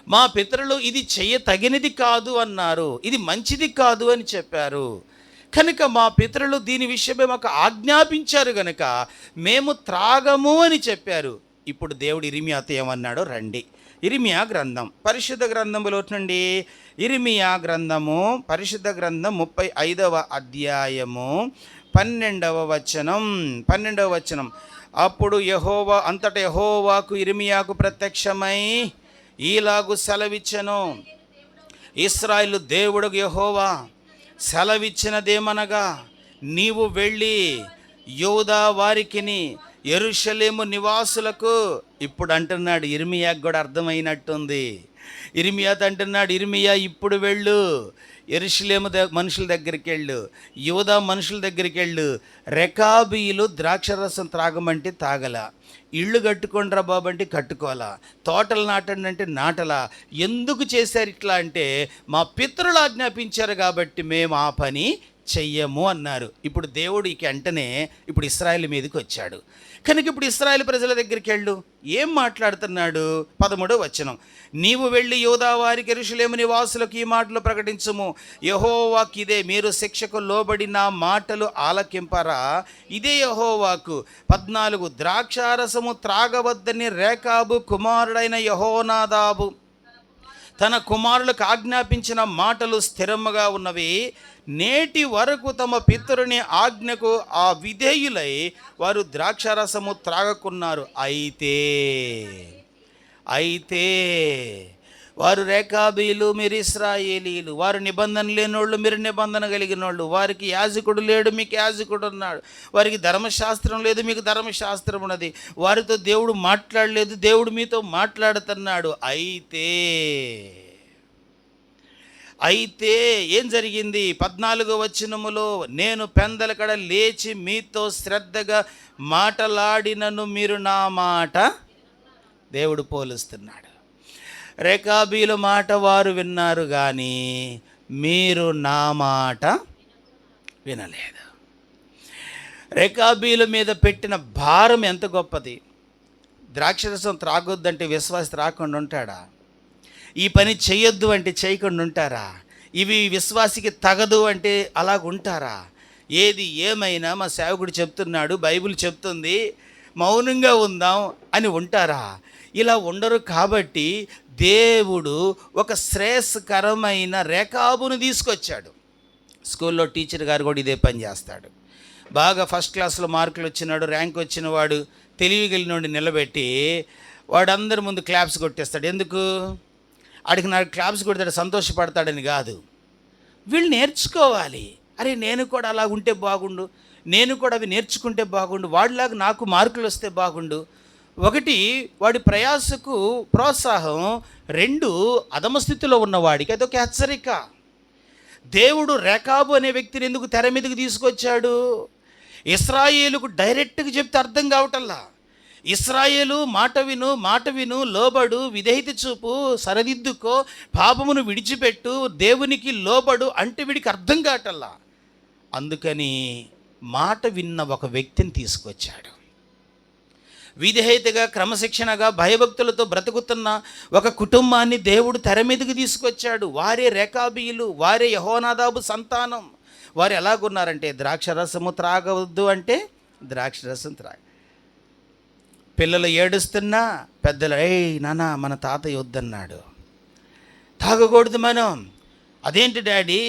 Speaker 2: మా పితరులు ఇది తగినది కాదు అన్నారు, ఇది మంచిది కాదు అని చెప్పారు. కనుక మా పితరులు దీని విషయమే మాకు ఆజ్ఞాపించారు కనుక మేము త్రాగము అని చెప్పారు. ఇప్పుడు దేవుడు ఇర్మియాతో ఏమన్నాడో రండి. ఇర్మియా గ్రంథం, పరిశుద్ధ గ్రంథంలో నుండి ఇర్మియా గ్రంథము, పరిశుద్ధ గ్రంథం 35వ అధ్యాయము 12వ వచనం. అప్పుడు అంతటా యెహోవాకు ఇర్మియాకు ప్రత్యక్షమై ఈలాగు సెలవిచ్చెను. ఇశ్రాయేలు దేవుడు యెహోవా సెలవిచ్చినదేమనగా, నీవు వెళ్ళి యూదా వారికిని యెరూషలేము నివాసులకు, ఇప్పుడు అంటున్నాడు, ఇర్మియాకు కూడా అర్థమైనట్టుంది. ఇర్మియాతో అంటున్నాడు, ఇర్మియా ఇప్పుడు వెళ్ళు, యెరూషలేము మనుషుల దగ్గరికి వెళ్ళు, యూదా మనుషుల దగ్గరికి వెళ్ళు. రెకాబీలు ద్రాక్షరసం త్రాగమంటే తాగల, ఇళ్ళు కట్టుకోండిరా బాబు అంటే కట్టుకోవాలా, తోటలు నాటండి అంటే నాటలా. ఎందుకు చేశారు ఇట్లా అంటే, మా పితరులు ఆజ్ఞాపించారు కాబట్టి మేము ఆ పని చెయ్యము అన్నారు. ఇప్పుడు దేవుడికి వెంటనే ఇప్పుడు ఇశ్రాయేలు మీదకి వచ్చాడు కనుక ఇప్పుడు ఇశ్రాయేలు ప్రజల దగ్గరికి వెళ్ళు. ఏం మాట్లాడుతున్నాడు? 13వ వచనం, నీవు వెళ్ళి యూదా వారికి యెరూషలేము నివాసులకు ఈ మాటలు ప్రకటించుము, యెహోవాకు ఇదే, మీరు శిక్షకు లోబడి నా మాటలు ఆలకింపరా? ఇదే యెహోవాకు. 14, ద్రాక్షారసము త్రాగవద్దని రేకాబు కుమారుడైన యెహోనాదాబు తన కుమారులకు ఆజ్ఞాపించిన మాటలు స్థిరముగా ఉన్నవి. నేటి వరకు తమ పితరుని ఆజ్ఞకు ఆ విధేయులై వారు ద్రాక్షారసము త్రాగకున్నారు. అయితే వారు రేకాబీలు, మీరు ఇశ్రాయేలీలు. వారు నిబంధన లేనోళ్ళు, మీరు నిబంధన కలిగిన వాళ్ళు. వారికి యాజకుడు లేడు, మీకు యాజకుడు ఉన్నాడు. వారికి ధర్మశాస్త్రం లేదు, మీకు ధర్మశాస్త్రం ఉన్నది. వారితో దేవుడు మాట్లాడలేదు, దేవుడు మీతో మాట్లాడుతున్నాడు. అయితే ఏం జరిగింది? 14వ వచనములో, నేను పెందలకడ లేచి మీతో శ్రద్ధగా మాటలాడినను మీరు నా మాట, దేవుడు పోలుస్తున్నాడు. రేకాబీల మాట వారు విన్నారు కానీ మీరు నా మాట వినలేదు. రేకాబీల మీద పెట్టిన భారం ఎంత గొప్పది. ద్రాక్షరసం త్రాగొద్దంటే విశ్వాసి త్రాగకుండా ఉంటాడా? ఈ పని చేయొద్దు అంటే చేయకుండా ఉంటారా? ఇవి విశ్వాసికి తగదు అంటే అలాగుంటారా? ఏది ఏమైనా మా సేవకుడు చెప్తున్నాడు, బైబిల్ చెప్తుంది, మౌనంగా ఉందాం అని ఉంటారా? ఇలా ఉండరు. కాబట్టి దేవుడు ఒక శ్రేయస్కరమైన రేకాబును తీసుకొచ్చాడు. స్కూల్లో టీచర్ గారు కూడా ఇదే పని చేస్తాడు. బాగా ఫస్ట్ క్లాస్లో మార్కులు వచ్చినాడు, ర్యాంక్ వచ్చిన వాడు, తెలివిగలిగినోడిని నిలబెట్టి వాడందరి ముందు క్లాప్స్ కొట్టేస్తాడు. ఎందుకు? ఆడికి నాకు క్లాప్స్ కొడతాడు, సంతోషపడతాడని కాదు. వీళ్ళు నేర్చుకోవాలి. అరే నేను కూడా అలా ఉంటే బాగుండు, నేను కూడా అవి నేర్చుకుంటే బాగుండు, వాడిలాగా నాకు మార్కులు వస్తే బాగుండు. 1, వాడి ప్రయాసకు ప్రోత్సాహం. 2, అధమస్థితిలో ఉన్నవాడికి అదొక హెచ్చరిక. దేవుడు రేకాబు అనే వ్యక్తిని ఎందుకు తెర మీదకి తీసుకొచ్చాడు? ఇశ్రాయేలుకు డైరెక్ట్గా చెప్తే అర్థం కావటల్లా. ఇశ్రాయేలు మాట విను, లోబడు, విధేయత చూపు, సరిదిద్దుకో, పాపమును విడిచిపెట్టు, దేవునికి లోబడు అంటే వీడికి అర్థం కావటల్లా. అందుకని మాట విన్న ఒక వ్యక్తిని తీసుకొచ్చాడు. విధేయతగా, క్రమశిక్షణగా, భయభక్తులతో బ్రతుకుతున్న ఒక కుటుంబాన్ని దేవుడు తెర మీదకి తీసుకొచ్చాడు. వారే రేకాబీయులు, వారే యెహోనాదాబు సంతానం. వారు ఎలాగున్నారంటే ద్రాక్షరసము త్రాగవద్దు అంటే ద్రాక్షరసం పిల్లలు ఏడుస్తున్నా పెద్దలు, ఏయ్ నాన్న మన తాతయ్య వద్దన్నాడు, తాగకూడదు మనం. అదేంటి డాడీ,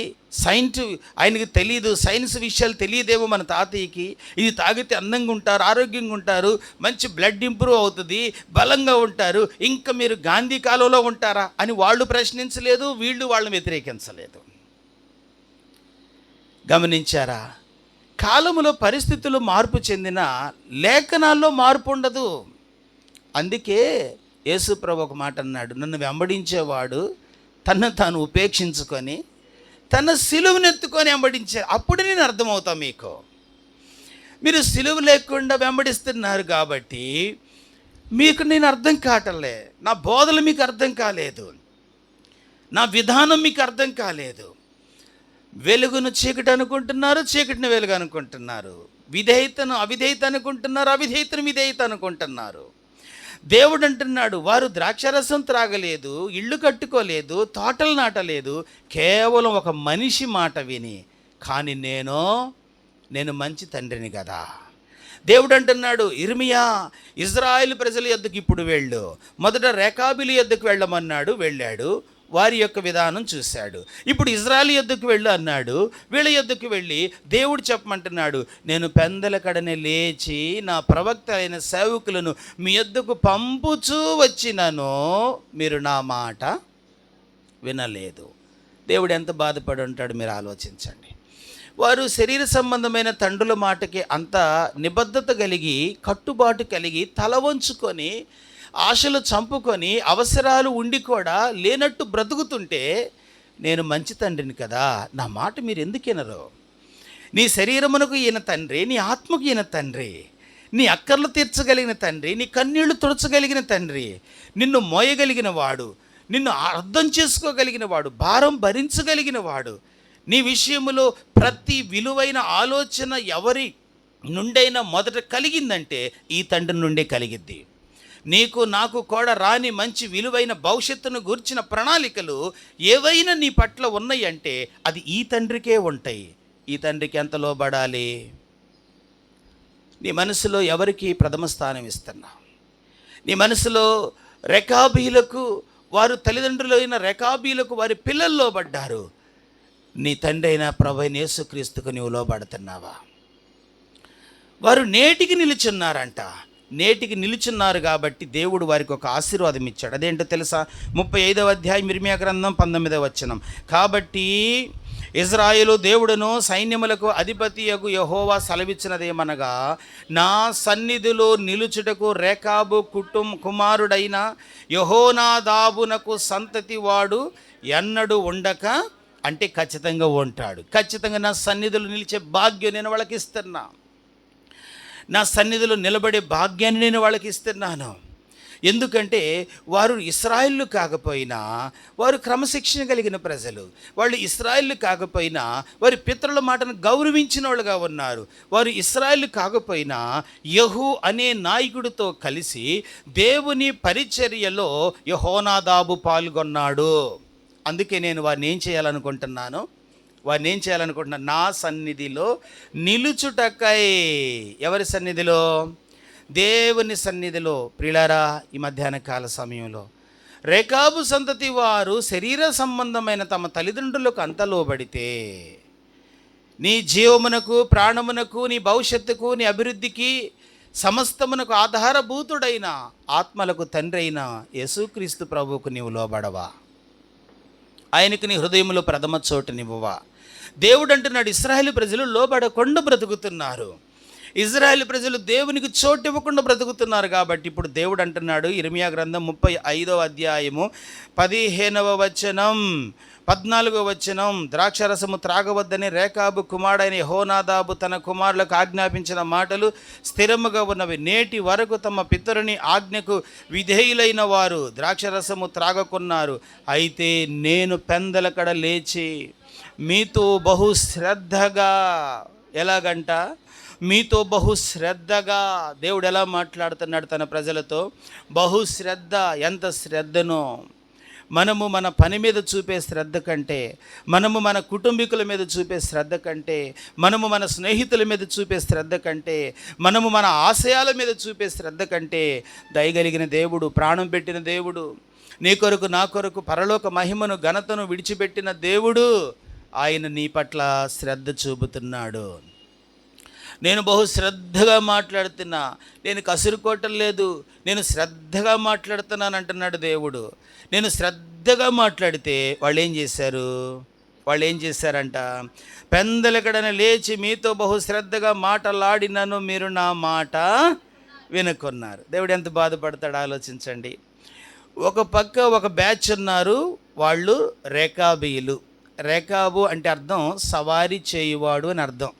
Speaker 2: ఆయనకి తెలియదు, సైన్స్ విషయాలు తెలియదేమో మన తాతయ్యకి. ఇది తాగితే అందంగా ఉంటారు, ఆరోగ్యంగా ఉంటారు, మంచి బ్లడ్ ఇంప్రూవ్ అవుతుంది, బలంగా ఉంటారు, ఇంకా మీరు గాంధీ కాలంలో ఉంటారా అని వాళ్ళు ప్రశ్నించలేదు, వీళ్ళు వాళ్ళని వ్యతిరేకించలేదు. గమనించారా? కాలములో పరిస్థితులు మార్పు చెందిన లేఖనాల్లో మార్పు ఉండదు. అందుకే యేసు ప్రభు ఒక మాట అన్నాడు, నన్ను వెంబడించేవాడు తన్ను తాను ఉపేక్షించుకొని తన సిలువనెత్తుకొని వెంబడించారు. అప్పుడు నేను అర్థమవుతా మీకు. మీరు సిలువ లేకుండా వెంబడిస్తున్నారు కాబట్టి మీకు నేను అర్థం కావట్లే. నా బోధలు మీకు అర్థం కాలేదు, నా విధానం మీకు అర్థం కాలేదు. వెలుగును చీకటి అనుకుంటున్నారు, చీకటిని వెలుగు అనుకుంటున్నారు. విధేయతను అవిధేయత అనుకుంటున్నారు, అవిధేయతను విధేయత అనుకుంటున్నారు. దేవుడు అంటున్నాడు, వారు ద్రాక్షరసం త్రాగలేదు, ఇళ్ళు కట్టుకోలేదు, తోటలు నాటలేదు, కేవలం ఒక మనిషి మాట విని. కానీ నేను మంచి తండ్రిని కదా. దేవుడు అంటున్నాడు, ఇర్మియా ఇజ్రాయేలు ప్రజల యొద్దకు ఇప్పుడు వెళ్ళు. మొదట రేకాబీల యొద్దకు వెళ్ళమన్నాడు, వెళ్ళాడు, వారి యొక్క విధానం చూశాడు. ఇప్పుడు ఇజ్రాయేలు యొద్దకు వెళ్ళు అన్నాడు, వీళ్ళ యొద్దకు వెళ్ళి దేవుడు చెప్పమంటున్నాడు, నేను పెందల కడనే లేచి నా ప్రవక్త అయిన సేవకులను మీ యొద్దకు పంపుచూ వచ్చినను మీరు నా మాట వినలేదు. దేవుడు ఎంత బాధపడి ఉంటాడు మీరు ఆలోచించండి. వారు శరీర సంబంధమైన తండ్రుల మాటకి అంత నిబద్ధత కలిగి, కట్టుబాటు కలిగి, తల వంచుకొని, ఆశలు చంపుకొని, అవసరాలు ఉండి కూడా లేనట్టు బ్రతుకుతుంటే, నేను మంచి తండ్రిని కదా, నా మాట మీరు ఎందుకు వినరు? నీ శరీరమునకు ఈయన తండ్రి, నీ ఆత్మకు ఈయన తండ్రి, నీ అక్కర్లు తీర్చగలిగిన తండ్రి, నీ కన్నీళ్లు తుడచగలిగిన తండ్రి, నిన్ను మోయగలిగిన వాడు, నిన్ను అర్థం చేసుకోగలిగిన వాడు, భారం భరించగలిగిన వాడు, నీ విషయములో ప్రతి విలువైన ఆలోచన ఎవరి నుండైనా మొదట కలిగిందంటే ఈ తండ్రి నుండే కలిగిద్ది. నీకు నాకు కూడా రాని మంచి విలువైన భవిష్యత్తును గూర్చిన ప్రణాళికలు ఏవైనా నీ పట్ల ఉన్నాయి అంటే అది ఈ తండ్రికే ఉంటాయి. ఈ తండ్రికి ఎంత లోబడాలి? నీ మనసులో ఎవరికి ప్రథమ స్థానం ఇస్తున్నావు? నీ మనసులో రెకాబీలకు, వారు తల్లిదండ్రులైన రెకాబీలకు వారి పిల్లలు లోబడ్డారు. నీ తండ్రి అయిన ప్రభువైన యేసుక్రీస్తుకు నీవు లోబడుతున్నావా? వారు నేటికి నిలుచున్నారంట. నేటికి నిలుచున్నారు కాబట్టి దేవుడు వారికి ఒక ఆశీర్వాదం ఇచ్చాడు. అదేంటో తెలుసా? 35వ అధ్యాయం ఇర్మియా గ్రంథం 19వ వచనం. కాబట్టి ఇజ్రాయేలు దేవుడును సైన్యములకు అధిపతియగు యెహోవా సెలవిచ్చినదేమనగా, నా సన్నిధిలో నిలుచుటకు రేకాబు కుమారుడైన యెహోనాదాబునకు సంతతి వాడు ఎన్నడూ ఉండక, అంటే ఖచ్చితంగా ఉంటాడు. ఖచ్చితంగా నా సన్నిధిలో నిలిచే భాగ్యం నేను వాళ్ళకి ఇస్తున్నా. నా సన్నిధిలో నిలబడే భాగ్యాన్ని నేను వాళ్ళకి ఇస్తున్నాను. ఎందుకంటే వారు ఇశ్రాయేలు కాకపోయినా వారు క్రమశిక్షణ కలిగిన ప్రజలు. వాళ్ళు ఇశ్రాయేలు కాకపోయినా వారి పితరుల మాటను గౌరవించిన వాళ్ళుగా ఉన్నారు. వారు ఇశ్రాయేలు కాకపోయినా యెహూ అనే నాయకుడితో కలిసి దేవుని పరిచర్యలో యెహోనాదాబు పాల్గొన్నాడు. అందుకే నేను వారిని ఏం చేయాలనుకుంటున్నాను? నా సన్నిధిలో నిలుచుటకై. ఎవరి సన్నిధిలో? దేవుని సన్నిధిలో. ప్రియులారా, ఈ మధ్యాహ్న కాల సమయంలో రేకాబు సంతతి వారు శరీర సంబంధమైన తమ తల్లిదండ్రులకు అంత లోబడితే, నీ జీవమునకు, ప్రాణమునకు, నీ భవిష్యత్తుకు, నీ అభివృద్ధికి, సమస్తమునకు ఆధారభూతుడైన ఆత్మలకు తండ్రి అయిన యేసుక్రీస్తు ప్రభువుకు నీవు లోబడవా? ఆయనకు నీ హృదయంలో ప్రథమ చోటునివ్వవా? దేవుడు అంటున్నాడు, ఇశ్రాయేలు ప్రజలు లోబడకుండా బ్రతుకుతున్నారు. ఇజ్రాయేల్ ప్రజలు దేవునికి చోటు ఇవ్వకుండా బ్రతుకుతున్నారు. కాబట్టి ఇప్పుడు దేవుడు అంటున్నాడు, ఇర్మియా గ్రంథం 35వ అధ్యాయము 15వ వచనం 14వ వచనం, ద్రాక్షరసము త్రాగవద్దని రేకాబు కుమారుడైన యెహోనాదాబు తన కుమారులకు ఆజ్ఞాపించిన మాటలు స్థిరముగా ఉన్నవి. నేటి వరకు తమ పితరుని ఆజ్ఞకు విధేయులైన వారు ద్రాక్షరసము త్రాగకున్నారు. అయితే నేను పెందలకడ లేచి మీతో బహుశ్రద్ధగా, ఎలాగంట? మీతో బహుశ్రద్ధగా. దేవుడు ఎలా మాట్లాడుతున్నాడు తన ప్రజలతో? బహుశ్రద్ధ. ఎంత శ్రద్ధనో! మనము మన పని మీద చూపే శ్రద్ధ కంటే, మనము మన కుటుంబీకుల మీద చూపే శ్రద్ధ కంటే, మనము మన స్నేహితుల మీద చూపే శ్రద్ధ కంటే, మనము మన ఆశయాల మీద చూపే శ్రద్ధ కంటే, దయగలిగిన దేవుడు, ప్రాణం పెట్టిన దేవుడు, నీ కొరకు నా కొరకు పరలోక మహిమను ఘనతను విడిచిపెట్టిన దేవుడు, ఆయన నీ పట్ల శ్రద్ధ చూపుతున్నాడు. నేను బహు శ్రద్ధగా మాట్లాడుతున్నా, నేను కసురుకోవటం లేదు, నేను శ్రద్ధగా మాట్లాడుతున్నాను అంటున్నాడు దేవుడు. నేను శ్రద్ధగా మాట్లాడితే వాళ్ళు ఏం చేశారంట? పెందలకడన లేచి మీతో బహు శ్రద్ధగా మాటలాడినను మీరు నా మాట వినుకున్నారు. దేవుడు ఎంత బాధపడతాడో ఆలోచించండి. ఒక పక్క ఒక బ్యాచ్ ఉన్నారు, వాళ్ళు రేకాబీయులు. రేకాబు అంటే అర్థం సవారీ చేయువాడు అని అర్థం.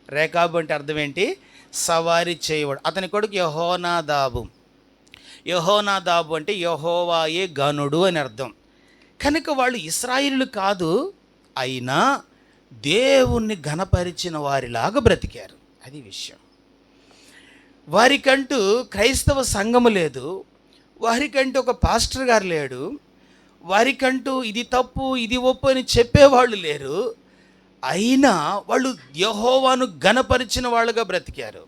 Speaker 2: రేకాబు అంటే అర్థం ఏంటి? సవారీ చేయవాడు. అతని కొడుకు యెహోనాదాబు. యెహోనాదాబు అంటే యెహోవాయే గనుడు అని అర్థం. కనుక వాళ్ళు ఇశ్రాయేలు కాదు, అయినా దేవుణ్ణి ఘనపరిచిన వారిలాగా బ్రతికారు. అది విషయం. వారికంటూ క్రైస్తవ సంఘము లేదు, వారికంటూ ఒక పాస్టర్ గారు లేడు, వారికంటూ ఇది తప్పు ఇది ఒప్పు అని చెప్పేవాళ్ళు లేరు. అయినా వాళ్ళు యెహోవాను ఘనపరిచిన వాళ్ళుగా బ్రతికారు.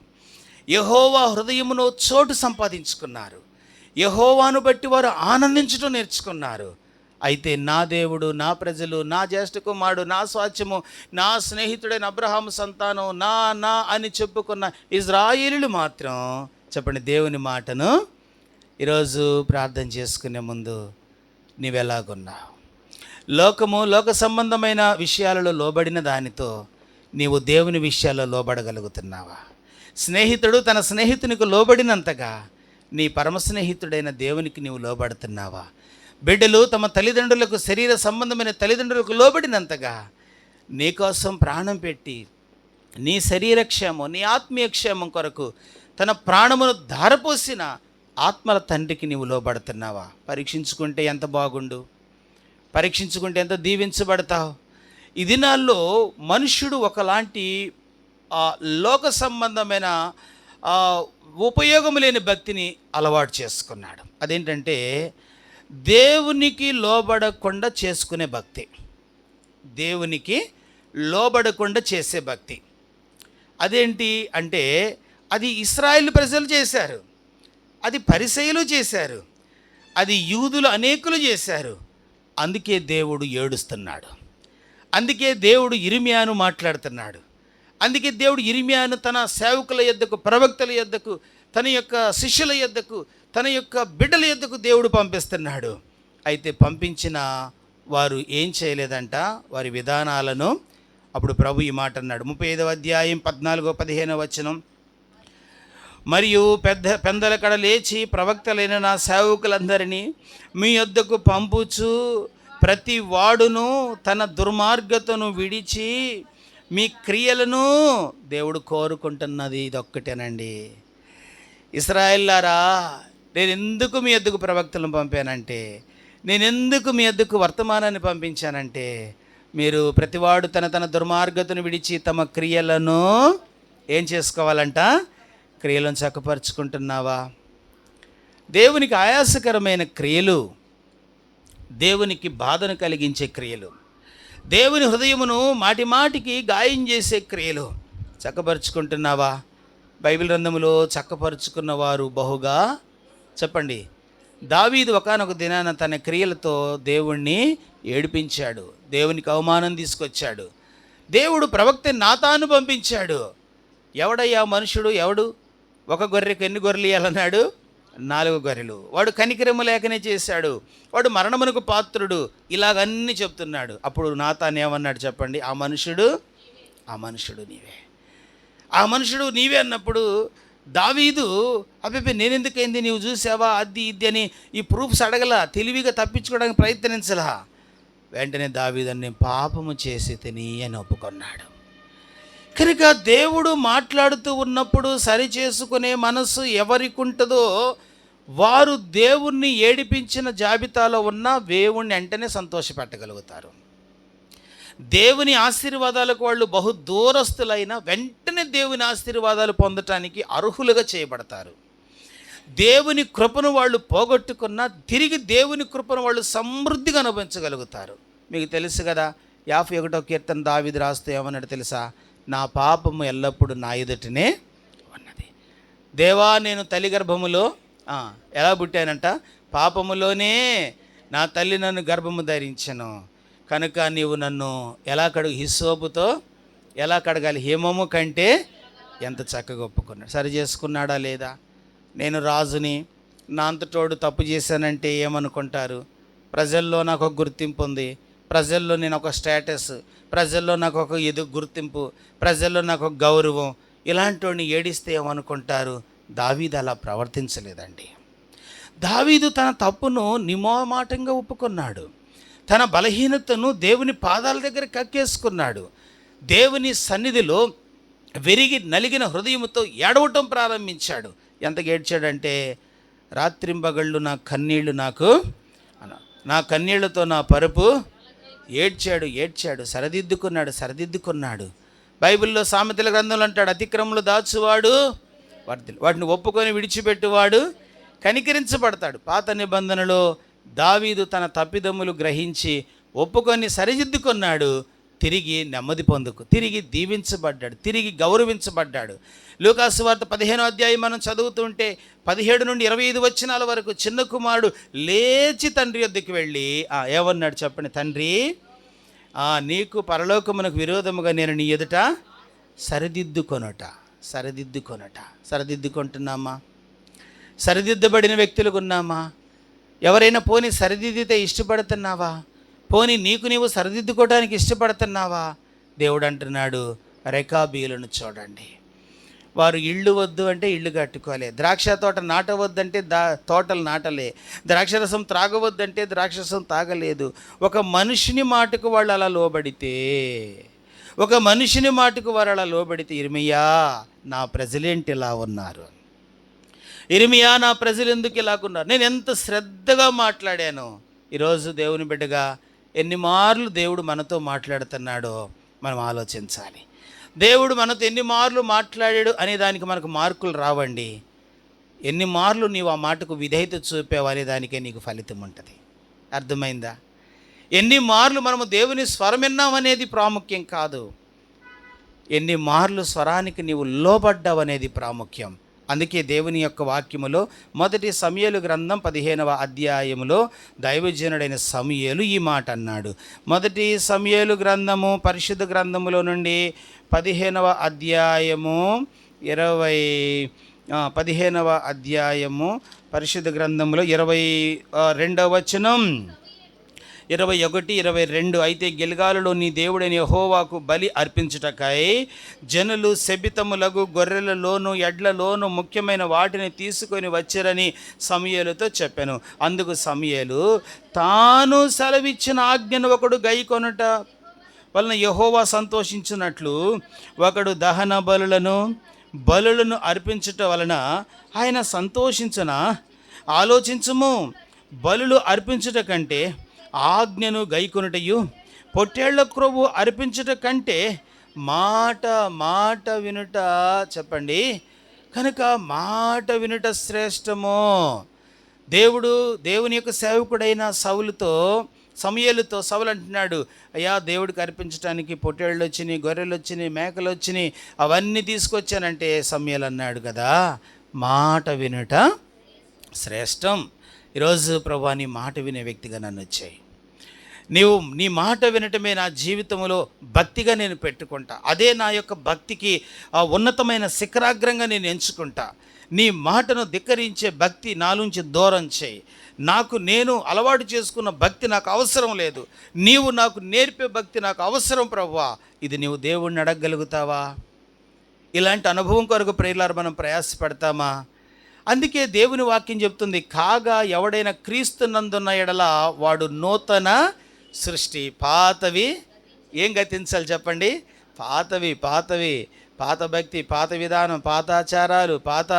Speaker 2: యెహోవా హృదయములో చోటు సంపాదించుకున్నారు. యెహోవాను బట్టి వారు ఆనందించడం నేర్చుకున్నారు. అయితే నా దేవుడు, నా ప్రజలు, నా జ్యేష్ఠ కుమారుడు, నా స్వాస్థ్యము, నా స్నేహితుడైన అబ్రహాము సంతానం, నా అని చెప్పుకున్న ఇజ్రాయేలీయులు మాత్రం, చెప్పండి, దేవుని మాటను ఈరోజు ప్రార్థన చేసుకునే ముందు నీవెలాగున్నావు? లోక సంబంధమైన విషయాలలో లోబడిన దానితో నీవు దేవుని విషయాల్లో లోబడగలుగుతున్నావా? స్నేహితుడు తన స్నేహితునికి లోబడినంతగా నీ పరమ స్నేహితుడైన దేవునికి నీవు లోబడుతున్నావా? బిడ్డలు తమ తల్లిదండ్రులకు, శరీర సంబంధమైన తల్లిదండ్రులకు లోబడినంతగా నీకోసం ప్రాణం పెట్టి నీ శరీర క్షేమం, నీ ఆత్మీయ క్షేమం కొరకు తన ప్రాణమును ధారపోసిన ఆత్మల తండ్రికి నీవు లోబడుతున్నావా? పరీక్షించుకుంటే ఎంత బాగుండు, పరీక్షించుకుంటే ఎంత దీవించబడతావు. ఈ దినాల్లో మనుష్యుడు ఒకలాంటి లోక సంబంధమైన ఉపయోగం లేని భక్తిని అలవాటు చేసుకున్నాడు. అదేంటంటే దేవునికి లోబడకుండా చేసుకునే భక్తి, దేవునికి లోబడకుండా చేసే భక్తి. అదేంటి అంటే అది ఇశ్రాయేలు ప్రజలు చేశారు, అది పరిసయ్యులు చేశారు, అది యూదులు అనేకులు చేశారు. అందుకే దేవుడు ఏడుస్తున్నాడు, అందుకే దేవుడు ఇర్మియాను మాట్లాడుతున్నాడు, అందుకే దేవుడు ఇర్మియాను తన సేవకుల యొద్దకు, ప్రవక్తల యొద్దకు, తన యొక్క శిష్యుల యొద్దకు, తన యొక్క బిడ్డల యొద్దకు దేవుడు పంపిస్తున్నాడు. అయితే పంపించిన వారు ఏం చేయలేదంట, వారి విధానాలను. అప్పుడు ప్రభు ఈ మాట అన్నాడు, 35వ అధ్యాయం 14-15 వచనం. మరియు పెద్దల కడ లేచి ప్రవక్తలైన నా సేవకులందరినీ మీ యొద్దకు పంపుచు ప్రతి వాడును తన దుర్మార్గతను విడిచి మీ క్రియలను, దేవుడు కోరుకుంటున్నది ఇదొక్కటేనండి. ఇశ్రాయేల్లారా, నేను ఎందుకు మీ యొద్దకు ప్రవక్తలను పంపానంటే, నేను ఎందుకు మీ యొద్దకు వర్తమానాన్ని పంపించానంటే, మీరు ప్రతివాడు తన దుర్మార్గతను విడిచి తమ క్రియలను ఏం చేసుకోవాలంట, క్రియలను చక్కపరుచుకుంటున్నావా? దేవునికి ఆయాసకరమైన క్రియలు, దేవునికి బాధను కలిగించే క్రియలు, దేవుని హృదయమును మాటిమాటికి గాయం చేసే క్రియలు చక్కపరుచుకుంటున్నావా? బైబిల్ గ్రంథములో చక్కపరుచుకున్న వారు బహుగా, చెప్పండి. దావీదు ఒకానొక దినాన తన క్రియలతో దేవుణ్ణి ఏడిపించాడు, దేవునికి అవమానం తీసుకొచ్చాడు. దేవుడు ప్రవక్త నాతాను పంపించాడు. ఎవడయ్యా మనుషుడు? ఎవడు? ఒక గొర్రెకు ఎన్ని గొర్రెలు ఇవ్వాలన్నాడు? 4 గొర్రెలు. వాడు కనికరము లేకనే చేశాడు, వాడు మరణమునకు పాత్రుడు, ఇలాగన్నీ చెప్తున్నాడు. అప్పుడు నాతాను ఏమన్నాడు చెప్పండి? ఆ మనుషుడు నీవే, ఆ మనుషుడు నీవే అన్నప్పుడు దావీదు అబ్బాయి నేనెందుకైంది, నీవు చూసావా, అది ఇది అని ఈ ప్రూఫ్స్ అడగల, తెలివిగా తప్పించుకోవడానికి ప్రయత్నించలా. వెంటనే దావీదు నేను పాపము చేసి తిని అని ఒప్పుకున్నాడు. కనుక దేవుడు మాట్లాడుతూ ఉన్నప్పుడు సరి చేసుకునే మనసు ఎవరికి ఉంటుందో వారు దేవుణ్ణి ఏడిపించిన జాబితాలో ఉన్న దేవుణ్ణి వెంటనే సంతోషపెట్టగలుగుతారు. దేవుని ఆశీర్వాదాలకు వాళ్ళు బహు దూరస్తులైన వెంటనే దేవుని ఆశీర్వాదాలు పొందటానికి అర్హులుగా చేయబడతారు. దేవుని కృపను వాళ్ళు పోగొట్టుకున్నా తిరిగి దేవుని కృపను వాళ్ళు సమృద్ధిగా అనుభవించగలుగుతారు. మీకు తెలుసు కదా, 51వ కీర్తన దావీదు రాస్తూ ఏమన్నాడు తెలుసా? నా పాపము ఎల్లప్పుడూ నా ఎదుటనే ఉన్నది. దేవా, నేను తల్లి గర్భములో ఎలా పుట్టానంట? పాపములోనే నా తల్లి నన్ను గర్భము ధరించను. కనుక నీవు నన్ను ఎలా హిస్సోపుతో ఎలా కడగాలి? హేమము కంటే ఎంత చక్కగా ఒప్పుకున్నాడు. సరి చేసుకున్నాడా లేదా? నేను రాజుని, నా అంతటోడు తప్పు చేశానంటే ఏమనుకుంటారు? ప్రజల్లో నాకు ఒక గుర్తింపు ఉంది, ప్రజల్లో నేను ఒక స్టేటస్, ప్రజల్లో నాకు ఒక గుర్తింపు, ప్రజల్లో నాకు ఒక గౌరవం. ఇలాంటి వాడిని ఏడిస్తే ఏమనుకుంటారు? దావీదు అలా ప్రవర్తించలేదండి. దావీదు తన తప్పును నిమోమాటంగా ఒప్పుకున్నాడు, తన బలహీనతను దేవుని పాదాల దగ్గర కక్కేసుకున్నాడు. దేవుని సన్నిధిలో విరిగి నలిగిన హృదయంతో ఏడవటం ప్రారంభించాడు. ఎంతగా ఏడ్చాడంటే, రాత్రింబగళ్ళు నా కన్నీళ్లు నా కన్నీళ్లతో నా పరుపు ఏడ్చాడు. సరిదిద్దుకున్నాడు. బైబిల్లో సామెతల గ్రంథంలో అంటాడు, అతిక్రమలు దాచువాడు వాటిని ఒప్పుకొని విడిచిపెట్టువాడు కనికరించబడతాడు. పాత నిబంధనలో దావీదు తన తప్పిదమ్ములు గ్రహించి ఒప్పుకొని సరిదిద్దుకున్నాడు. తిరిగి నెమ్మది తిరిగి దీవించబడ్డాడు, తిరిగి గౌరవించబడ్డాడు. లూకాసు వార్త 15వ అధ్యాయం మనం చదువుతుంటే 17 నుండి 25 వచనాల వరకు చిన్న కుమారుడు లేచి తండ్రి వద్దకు వెళ్ళి ఏమన్నాడు చెప్పండి? తండ్రి, నీకు పరలోకమునకు విరోధముగా నేను నీ ఎదుట సరిదిద్దుకుంటున్నామా? సరిదిద్దబడిన వ్యక్తులుగా ఉన్నామా? ఎవరైనా పోనీ సరిదిద్దితే ఇష్టపడుతున్నావా? పోనీ నీవు సరిదిద్దుకోవడానికి ఇష్టపడుతున్నావా? దేవుడు అంటున్నాడు, రెకాబీలను చూడండి. వారు ఇళ్ళు వద్దు అంటే ఇళ్ళు కట్టుకోలే, ద్రాక్ష తోట నాటవద్దంటే తోటలు నాటలే, ద్రాక్షరసం త్రాగవద్దంటే ద్రాక్షరసం తాగలేదు. ఒక మనిషిని మాటకు వాళ్ళు అలా లోబడితే ఇర్మియా, నా ప్రజలేంటి ఇలా ఉన్నారు? ఇర్మియా, నా ప్రజలు ఎందుకు ఇలాగున్నారు? నేను ఎంత శ్రద్ధగా మాట్లాడాను. ఈరోజు దేవుని బిడ్డగా ఎన్ని మార్లు దేవుడు మనతో మాట్లాడుతున్నాడో మనం ఆలోచించాలి. దేవుడు మనతో ఎన్ని మార్లు మాట్లాడాడు అనే దానికి మనకు మార్కులు రావండి. ఎన్ని మార్లు నీవు ఆ మాటకు విధేయత చూపావు అనే దానికే నీకు ఫలితం ఉంటుంది. అర్థమైందా? ఎన్ని మార్లు మనము దేవుని స్వరం విన్నామనేది ప్రాముఖ్యం కాదు, ఎన్ని మార్లు స్వరానికి నీవు లోబడ్డావు అనేది ప్రాముఖ్యం. అందుకే దేవుని యొక్క వాక్యములో మొదటి సమూయేలు గ్రంథం 15వ అధ్యాయములో దైవజనుడైన సమూయేలు ఈ మాట అన్నాడు. మొదటి సమూయేలు గ్రంథము పరిశుద్ధ గ్రంథములో నుండి 15వ అధ్యాయము 15వ అధ్యాయము పరిశుద్ధ గ్రంథములో 22వ వచనం, 21, 22. అయితే గిల్గాలులో నీ దేవుడైన యెహోవాకు బలి అర్పించుటకై జనులు శపితములగు గొర్రెలలోను ఎడ్లలోను ముఖ్యమైన వాటిని తీసుకొని వచ్చారని సమూయేలుతో చెప్పాను. అందుకు సమూయేలు, తాను సెలవిచ్చిన ఆజ్ఞను ఒకడు గైకొనుట వలన యెహోవా సంతోషించినట్లు ఒకడు దహన బలులను అర్పించుట వలన ఆయన సంతోషించునా? ఆలోచించుము. బలులు అర్పించుట కంటే ఆజ్ఞను గైకొనుటయు, పొట్టేళ్ల క్రొవ్వు అర్పించుట కంటే మాట వినుట, చెప్పండి, కనుక మాట వినుట శ్రేష్టము. దేవుని యొక్క సేవకుడైన సమూయేలుతో సౌలు అంటున్నాడు, అయ్యా దేవుడికి అర్పించడానికి పొట్టేళ్ళు వచ్చినాయి, గొర్రెలు వచ్చినాయి, మేకలు వచ్చినాయి, అవన్నీ తీసుకొచ్చానంటే సమూయేలు అన్నాడు కదా, మాట వినుట శ్రేష్టం. ఈరోజు ప్రభువా నీ మాట వినే వ్యక్తిగా నన్ను వచ్చాయి. నీ మాట వినటమే నా జీవితంలో భక్తిగా నేను పెట్టుకుంటా. అదే నా యొక్క భక్తికి ఉన్నతమైన శిఖరాగ్రంగా నేను ఎంచుకుంటా. నీ మాటను ధిక్కరించే భక్తి నాలోంచి దూరం చేయి. నేను అలవాటు చేసుకున్న భక్తి నాకు అవసరం లేదు. నీవు నాకు నేర్పే భక్తి నాకు అవసరం ప్రభువా. ఇది నీవు దేవుణ్ణి అడగగలుగుతావా? ఇలాంటి అనుభవం కొరకు ప్రియులారా మనం ప్రయాసపడతామా? అందుకే దేవుని వాక్యం చెప్తుంది, కాగా ఎవడైనా క్రీస్తు నందున్న ఎడల వాడు నూతన సృష్టి. పాతవి ఏం గతించాలి చెప్పండి? పాత భక్తి, పాత విధానం, పాత ఆచారాలు, పాత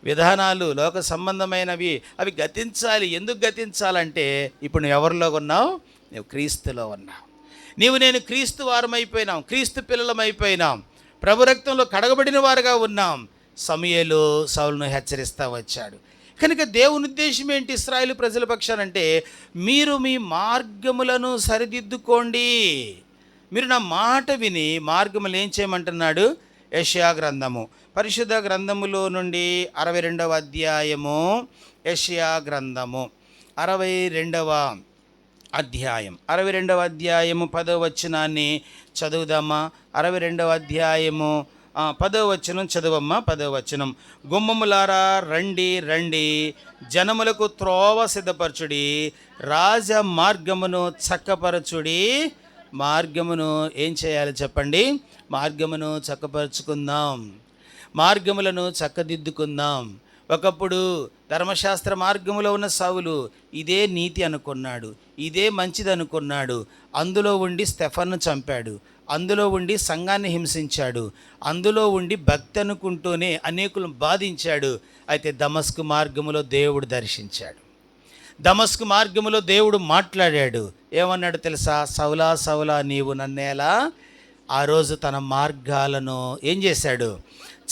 Speaker 2: విధానాలు, లోక సంబంధమైనవి అవి గతించాలి. ఎందుకు గతించాలంటే ఇప్పుడు నువ్వు ఎవరిలో ఉన్నావు? నువ్వు క్రీస్తులో ఉన్నావు. నేను క్రీస్తు వారమైపోయినాం, క్రీస్తు పిల్లలమైపోయినాం, ప్రభు రక్తంలో కడగబడిన వారుగా ఉన్నాం. సమూయేలు సౌలును హెచ్చరిస్తూ వచ్చాడు. కనుక దేవుని ఉద్దేశం ఏంటి ఇశ్రాయేలు ప్రజల పక్షానంటే, మీరు మీ మార్గములను సరిదిద్దుకోండి. మీరు నా మాట విని మార్గములు ఏం చేయమంటున్నాడు? యెషయా గ్రంథము పరిశుద్ధ గ్రంథములో నుండి 62వ అధ్యాయము, యెషయా గ్రంథము 62వ అధ్యాయము 10వ వచనాన్ని చదువుదామా? 62వ అధ్యాయము 10వ వచనం చదువమ్మా. 10వ వచనం, గుమ్మములారా రండి, జనములకు త్రోవ సిద్ధపరచుడి, రాజ మార్గమును చక్కపరచుడి. మార్గమును ఏం చేయాలి చెప్పండి? మార్గమును చక్కపరుచుకుందాం, మార్గములను చక్కదిద్దుకుందాం. ఒకప్పుడు ధర్మశాస్త్ర మార్గములో ఉన్న సౌలు ఇదే నీతి అనుకున్నాడు, ఇదే మంచిది అనుకున్నాడు. అందులో ఉండి స్టెఫన్ను చంపాడు, అందులో ఉండి సంఘాన్ని హింసించాడు, అందులో ఉండి భక్తి అనుకుంటూనే అనేకులను బాధించాడు. అయితే దమస్కు మార్గములో దేవుడు దర్శించాడు, దమస్కు మార్గములో దేవుడు మాట్లాడాడు. ఏమన్నాడు తెలుసా? సౌలా సౌలా నీవు నన్నేలా. ఆ రోజు తన మార్గాలను ఏం చేశాడు?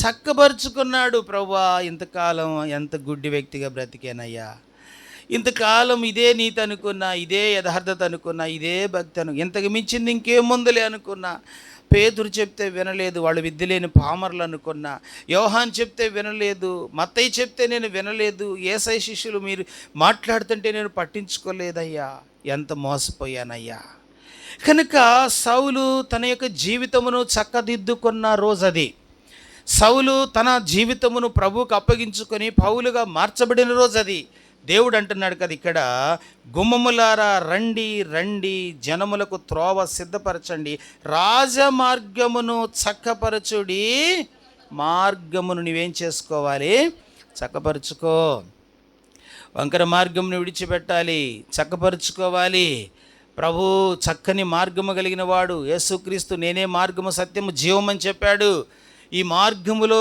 Speaker 2: చక్కబరుచుకున్నాడు. ప్రభువా ఇంతకాలం ఎంత గుడ్డి వ్యక్తిగా బ్రతికేనయ్యా, ఇంతకాలం ఇదే నీతి అనుకున్నా, ఇదే యథార్థత అనుకున్నా, ఇదే భక్తి ఇంతకు మించింది ఇంకేముందులే అనుకున్నా. పేతురు చెప్తే వినలేదు, వాళ్ళు విద్య లేని పామర్లు అనుకున్నా. యోహాన్ చెప్తే వినలేదు, మత్తయి చెప్తే నేను వినలేదు, యేసయ్య శిష్యులు మీరు మాట్లాడుతుంటే నేను పట్టించుకోలేదయ్యా. ఎంత మోసపోయానయ్యా. కనుక సౌలు తన యొక్క జీవితమును చక్కదిద్దుకున్న రోజు అది. సౌలు తన జీవితమును ప్రభువుకు అప్పగించుకొని పౌలుగా మార్చబడిన రోజు అది. దేవుడు అంటున్నాడు కదా ఇక్కడ, గుమ్మములారా రండి, జనములకు త్రోవ సిద్ధపరచండి, రాజమార్గమును చక్కపరచుడి. మార్గమును నువ్వేం చేసుకోవాలి? చక్కపరుచుకో. వంకర మార్గమును విడిచిపెట్టాలి, చక్కపరుచుకోవాలి. ప్రభు చక్కని మార్గము కలిగిన వాడు యేసుక్రీస్తు, నేనే మార్గము సత్యము జీవం అని చెప్పాడు. ఈ మార్గములో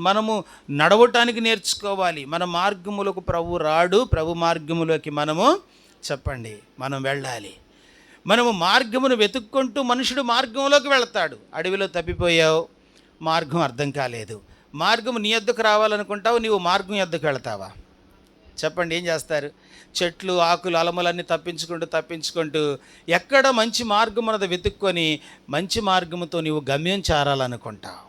Speaker 2: మనము నడవటానికి నేర్చుకోవాలి. మన మార్గములకు ప్రభు రాడు, ప్రభు మార్గములోకి మనము చెప్పండి మనం వెళ్ళాలి. మనము మార్గమును వెతుక్కుంటూ మనుషుడు మార్గంలోకి వెళతాడు. అడవిలో తప్పిపోయావు, మార్గం అర్థం కాలేదు. మార్గం నీ యొద్దకు రావాలనుకుంటావు, నీవు మార్గం యొద్దకు వెళతావా? చెప్పండి, ఏం చేస్తారు? చెట్లు, ఆకులు, అలములన్నీ తప్పించుకుంటూ ఎక్కడ మంచి మార్గం ఉన్నది వెతుక్కొని మంచి మార్గముతో నీవు గమ్యం చేరాలనుకుంటావు.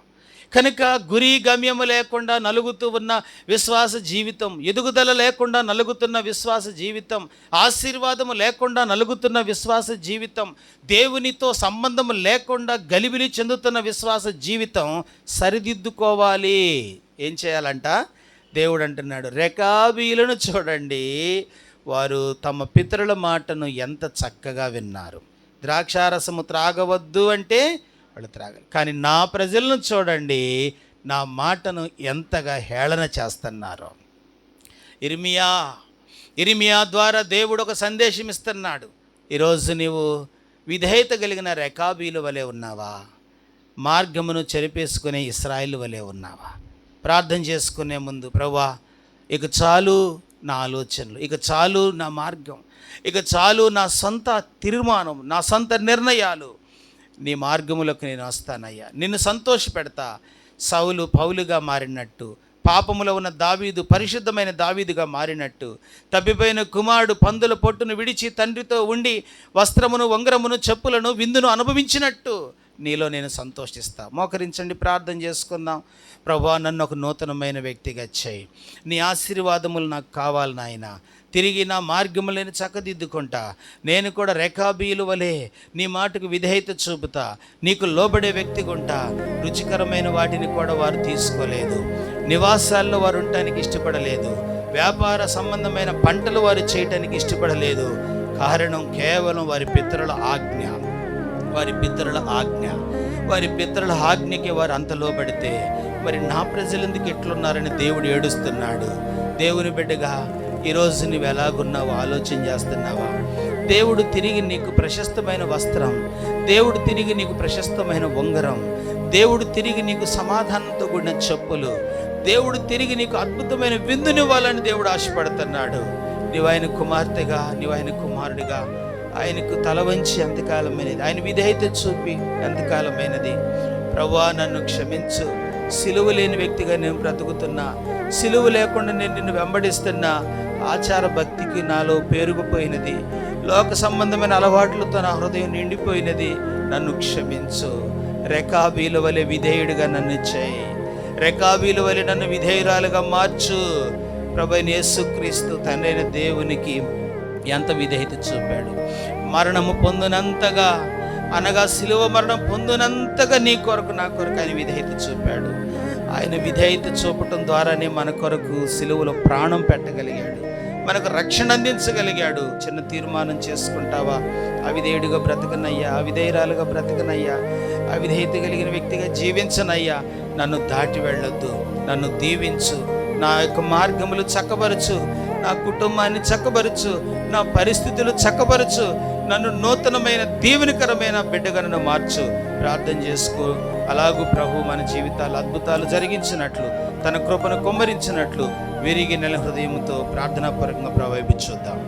Speaker 2: కనుక గురి గమ్యము లేకుండా నలుగుతూ ఉన్న విశ్వాస జీవితం, ఎదుగుదల లేకుండా నలుగుతున్న విశ్వాస జీవితం, ఆశీర్వాదము లేకుండా నలుగుతున్న విశ్వాస జీవితం, దేవునితో సంబంధము లేకుండా గలిబిలి చెందుతున్న విశ్వాస జీవితం సరిదిద్దుకోవాలి. ఏం చేయాలంట? దేవుడు అంటున్నాడు, రెకాబీలను చూడండి, వారు తమ పితరుల మాటను ఎంత చక్కగా విన్నారు. ద్రాక్షారసము త్రాగవద్దు అంటే వాళ్ళు త్రాగాలి, కానీ నా ప్రజలను చూడండి, నా మాటను ఎంతగా హేళన చేస్తున్నారు. ఇర్మియా ద్వారా దేవుడు ఒక సందేశం ఇస్తున్నాడు. ఈరోజు నీవు విధేయత కలిగిన రెకాబీలు వలె ఉన్నావా? మార్గమును చెరిపేసుకునే ఇశ్రాయేలు వలె ఉన్నావా? ప్రార్థన చేసుకునే ముందు, ప్రభువా ఇక చాలు నా ఆలోచనలు, ఇక చాలు నా మార్గం, ఇక చాలు నా సొంత తీర్మానం, నా సొంత నిర్ణయాలు, నీ మార్గములకు నేను వస్తానయ్యా, నిన్ను సంతోషపెడతా. సౌలు పౌలుగా మారినట్టు, పాపములో ఉన్న దావీదు పరిశుద్ధమైన దావీదుగా మారినట్టు, తప్పిపోయిన కుమారుడు పందుల పొట్టును విడిచి తండ్రితో ఉండి వస్త్రమును, ఉంగరమును, చెప్పులను, విందును అనుభవించినట్టు నీలో నేను సంతోషిస్తా. మోకరించండి, ప్రార్థన చేసుకుందాం. ప్రభువా, నన్ను ఒక నూతనమైన వ్యక్తిగా చేయి. నీ ఆశీర్వాదములు నాకు కావాలి నాయన. తిరిగి నా మార్గములను చక్కదిద్దుకుంటా. నేను కూడా రెకాబీలు వలె నీ మాటకు విధేయత చూపుతా, నీకు లోబడే వ్యక్తిగా ఉంటా. రుచికరమైన వాటిని కూడా వారు తీసుకోలేదు, నివాసాల్లో వారు ఉండటానికి ఇష్టపడలేదు, వ్యాపార సంబంధమైన పంటలు వారు చేయటానికి ఇష్టపడలేదు. కారణం కేవలం వారి పితరుల ఆజ్ఞ. వారి పితరుల ఆజ్ఞకి వారు అంత లోబడితే మరి నా ప్రజలు ఎందుకు ఎట్లున్నారని దేవుడు ఏడుస్తున్నాడు. దేవుని బిడ్డగా ఈరోజు నువ్వు ఎలాగున్నావో ఆలోచన చేస్తున్నావా? దేవుడు తిరిగి నీకు ప్రశస్తమైన వస్త్రం, దేవుడు తిరిగి నీకు ప్రశస్తమైన ఉంగరం, దేవుడు తిరిగి నీకు సమాధానంతో కూడిన చెప్పులు, దేవుడు తిరిగి నీకు అద్భుతమైన విందునివ్వాలని దేవుడు ఆశపడుతున్నాడు. నీవు ఆయన కుమార్తెగా, నీవు ఆయన కుమారుడిగా ఆయనకు తల వంచి ఎంతకాలమైనది, ఆయన విధేయత చూపి ఎంతకాలమైనది. ప్రభువా, నన్ను క్షమించు. సిలువ లేని వ్యక్తిగా నేను బ్రతుకుతున్నా, సిలువ లేకుండా నేను నిన్ను వెంబడిస్తున్నా. ఆచార భక్తికి నాలో పేరుకుపోయినది, లోక సంబంధమైన అలవాట్లతో నా హృదయం నిండిపోయినది. నన్ను క్షమించు. రెకాబీల వలె విధేయుడిగా నన్ను చేయి. రెకాబీల వలె నన్ను విధేయురాలుగా మార్చు. ప్రభువైన యేసుక్రీస్తు తండ్రైన దేవునికి ఎంత విధేయత చూపాడు. మరణము పొందినంతగా, అనగా శిలువ మరణం పొందినంతగా నీ కొరకు, నా కొరకు ఆయన విధేయత చూపాడు. ఆయన విధేయత చూపటం ద్వారానే మన కొరకు శిలువలో ప్రాణం పెట్టగలిగాడు, మనకు రక్షణ అందించగలిగాడు. చిన్న తీర్మానం చేసుకుంటావా? అవిధేయుడిగా బ్రతకనయ్యా, అవిధేయురాలుగా బ్రతకనయ్యా, అవిధేయత కలిగిన వ్యక్తిగా జీవించనయ్యా. నన్ను దాటి వెళ్ళొద్దు, నన్ను దీవించు, నా యొక్క మార్గములు చక్కబరచు, నా కుటుంబాన్ని చక్కబరచు, నా పరిస్థితులు చక్కబరచు, నన్ను నూతనమైన దీవెనకరమైన బిడ్డగా నన్ను మార్చు. ప్రార్థన చేసుకో. అలాగూ ప్రభు మన జీవితాలు అద్భుతాలు జరిగించినట్లు, తన కృపను కుమ్మరించినట్లు విరిగి నెల హృదయంతో ప్రార్థనాపూర్వకంగా ప్రభావితం చూద్దాం.